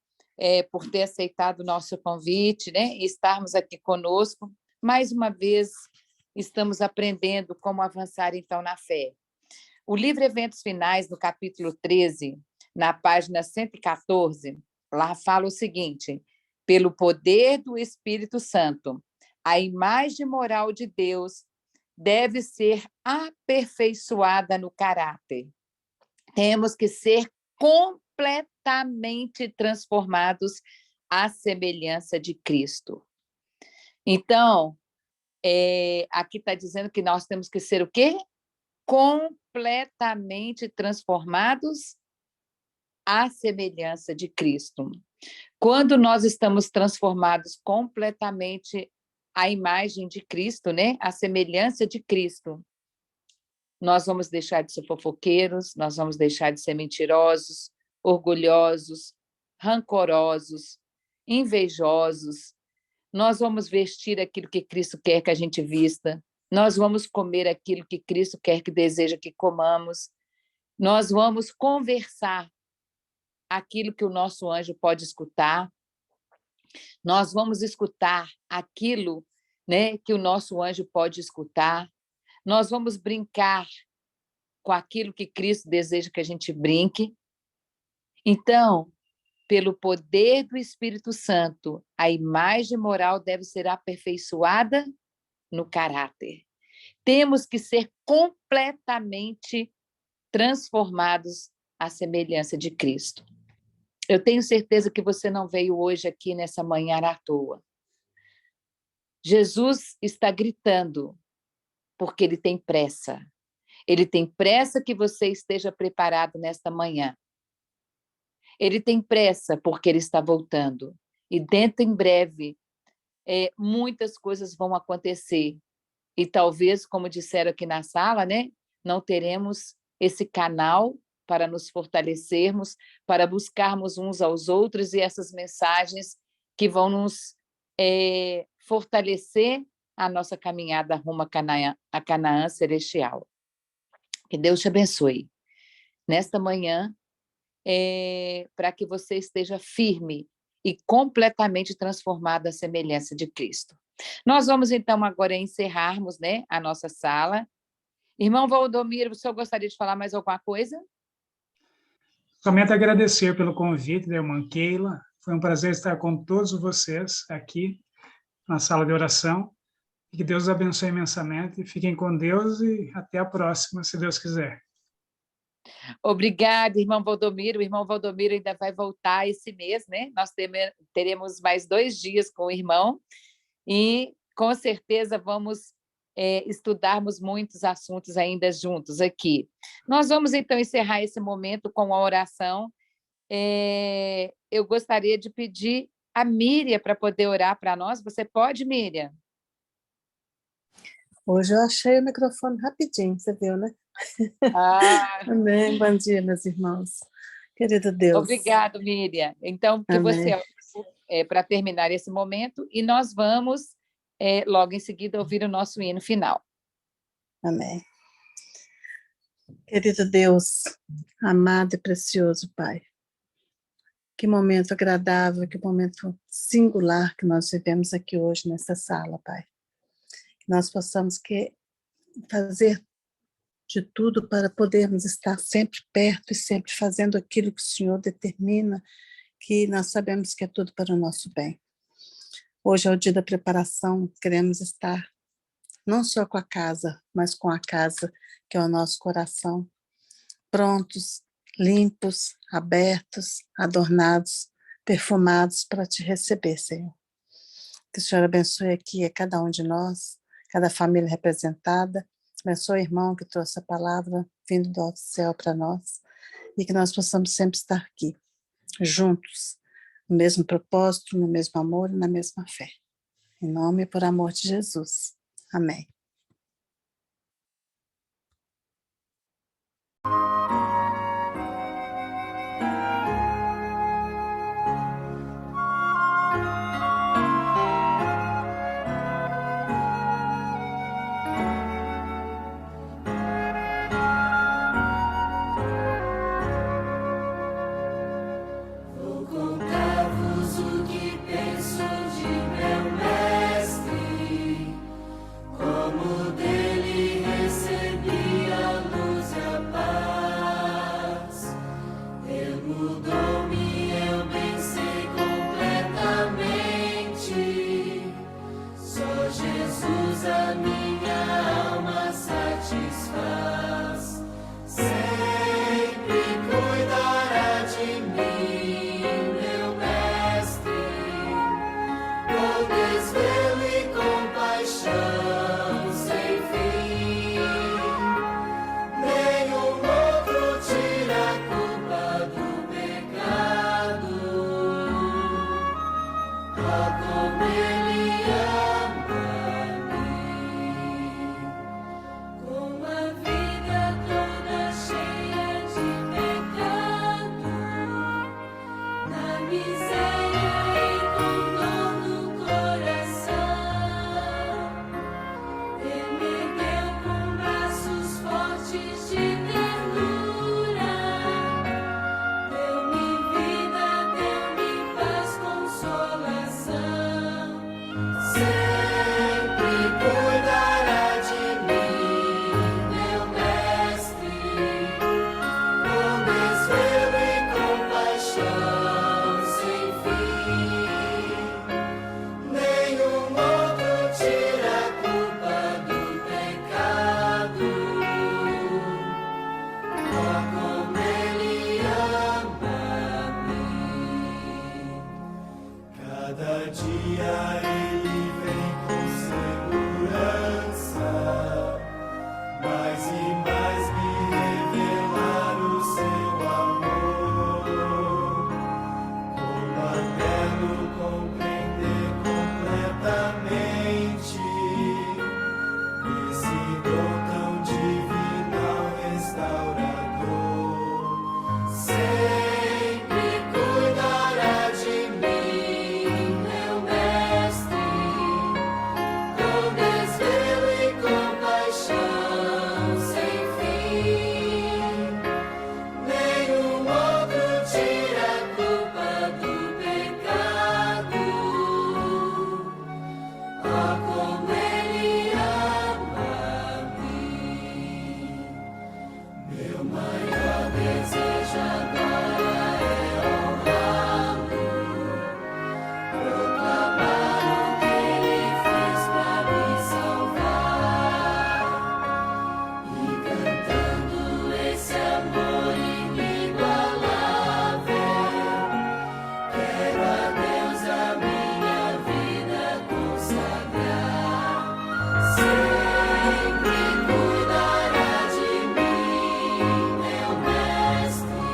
por ter aceitado o nosso convite, né? E estarmos aqui conosco. Mais uma vez, estamos aprendendo como avançar, então, na fé. O livro Eventos Finais, no capítulo 13, na página 114, lá fala o seguinte: pelo poder do Espírito Santo, a imagem moral de Deus deve ser aperfeiçoada no caráter. Temos que ser completamente transformados à semelhança de Cristo. Então, aqui está dizendo que nós temos que ser o quê? Completamente transformados à semelhança de Cristo. Quando nós estamos transformados completamente à imagem de Cristo, né? À semelhança de Cristo, nós vamos deixar de ser fofoqueiros, nós vamos deixar de ser mentirosos, orgulhosos, rancorosos, invejosos. Nós vamos vestir aquilo que Cristo quer que a gente vista. Nós vamos comer aquilo que Cristo quer que deseja que comamos. Nós vamos conversar aquilo que o nosso anjo pode escutar. Nós vamos escutar aquilo, né, que o nosso anjo pode escutar. Nós vamos brincar com aquilo que Cristo deseja que a gente brinque. Então, pelo poder do Espírito Santo, a imagem moral deve ser aperfeiçoada no caráter. Temos que ser completamente transformados à semelhança de Cristo. Eu tenho certeza que você não veio hoje aqui nessa manhã à toa. Jesus está gritando, porque ele tem pressa. Ele tem pressa que você esteja preparado nesta manhã. Ele tem pressa porque ele está voltando. E dentro em breve, muitas coisas vão acontecer. E talvez, como disseram aqui na sala, né, não teremos esse canal para nos fortalecermos, para buscarmos uns aos outros e essas mensagens que vão nos fortalecer a nossa caminhada rumo a Canaã celestial. Que Deus te abençoe. Nesta manhã, para que você esteja firme e completamente transformado à semelhança de Cristo. Nós vamos, então, agora encerrarmos, né, a nossa sala. Irmão Valdomiro, o senhor gostaria de falar mais alguma coisa? Somente agradecer pelo convite da irmã Keila. Foi um prazer estar com todos vocês aqui na sala de oração. Que Deus os abençoe imensamente. Fiquem com Deus e até a próxima, se Deus quiser. Obrigada, irmão Valdomiro. O irmão Valdomiro ainda vai voltar esse mês, né? Nós teremos mais 2 dias com o irmão e, com certeza, vamos estudarmos muitos assuntos ainda juntos aqui. Nós vamos, então, encerrar esse momento com a oração. Eu gostaria de pedir a Miriam para poder orar para nós. Você pode, Miriam? Hoje eu achei o microfone rapidinho, você viu, né? Amém. Bom dia, meus irmãos. Querido Deus. Obrigado, Miriam. Então, que você para terminar esse momento, e nós vamos, logo em seguida, ouvir o nosso hino final. Amém. Querido Deus, amado e precioso Pai, que momento agradável, que momento singular que nós vivemos aqui hoje nessa sala, Pai. Que nós possamos fazer de tudo para podermos estar sempre perto e sempre fazendo aquilo que o Senhor determina, que nós sabemos que é tudo para o nosso bem. Hoje é o dia da preparação, queremos estar não só com a casa, mas com a casa que é o nosso coração, prontos, limpos, abertos, adornados, perfumados para te receber, Senhor. Que o Senhor abençoe aqui a cada um de nós, cada família representada, abençoe o irmão que trouxe a palavra vindo do alto céu para nós, e que nós possamos sempre estar aqui, juntos, no mesmo propósito, no mesmo amor e na mesma fé. Em nome e por amor de Jesus. Amém. Vou contar-vos o que penso de meu mestre, como dia ele vem com segurança, mais e mais me revelar o seu amor. Como anelo compreender completamente esse dom tão divinal restaurador. Sempre cuidará de mim, meu mestre, com desvelo e compaixão sem fim. Nenhum outro tira a culpa do pecado. Oh, como ele ama-me. Meu maior desejo agora é honrá-lo, proclamar o que ele fez para me salvar, e cantando esse amor inigualável, quero a Deus a minha vida consagrar. Sempre cuidará de mim, meu mestre,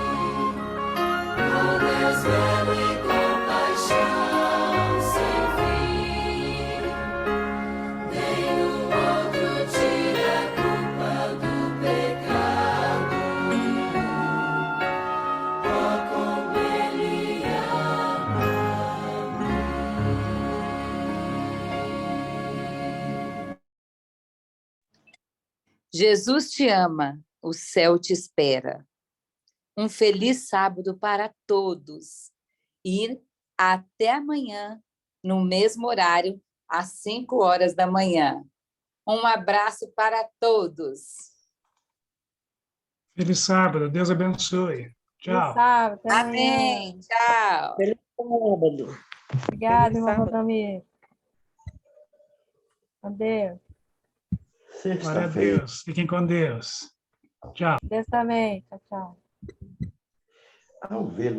com desvelo e compaixão sem fim. Nenhum outro tira a culpa do pecado. Oh, como ele ama-me. Jesus te ama, o céu te espera. Um feliz sábado para todos. E até amanhã, no mesmo horário, às 5 horas da manhã. Um abraço para todos. Feliz sábado, Deus abençoe. Tchau. Sábado, até amanhã. Amém. Tchau. Feliz sábado. Obrigada, Feliz irmão sábado. Rodomir. Adeus. Glória a Sexta-feira. Deus. Fiquem com Deus. Tchau. Deus também. Tchau, tchau. Ao vê-lo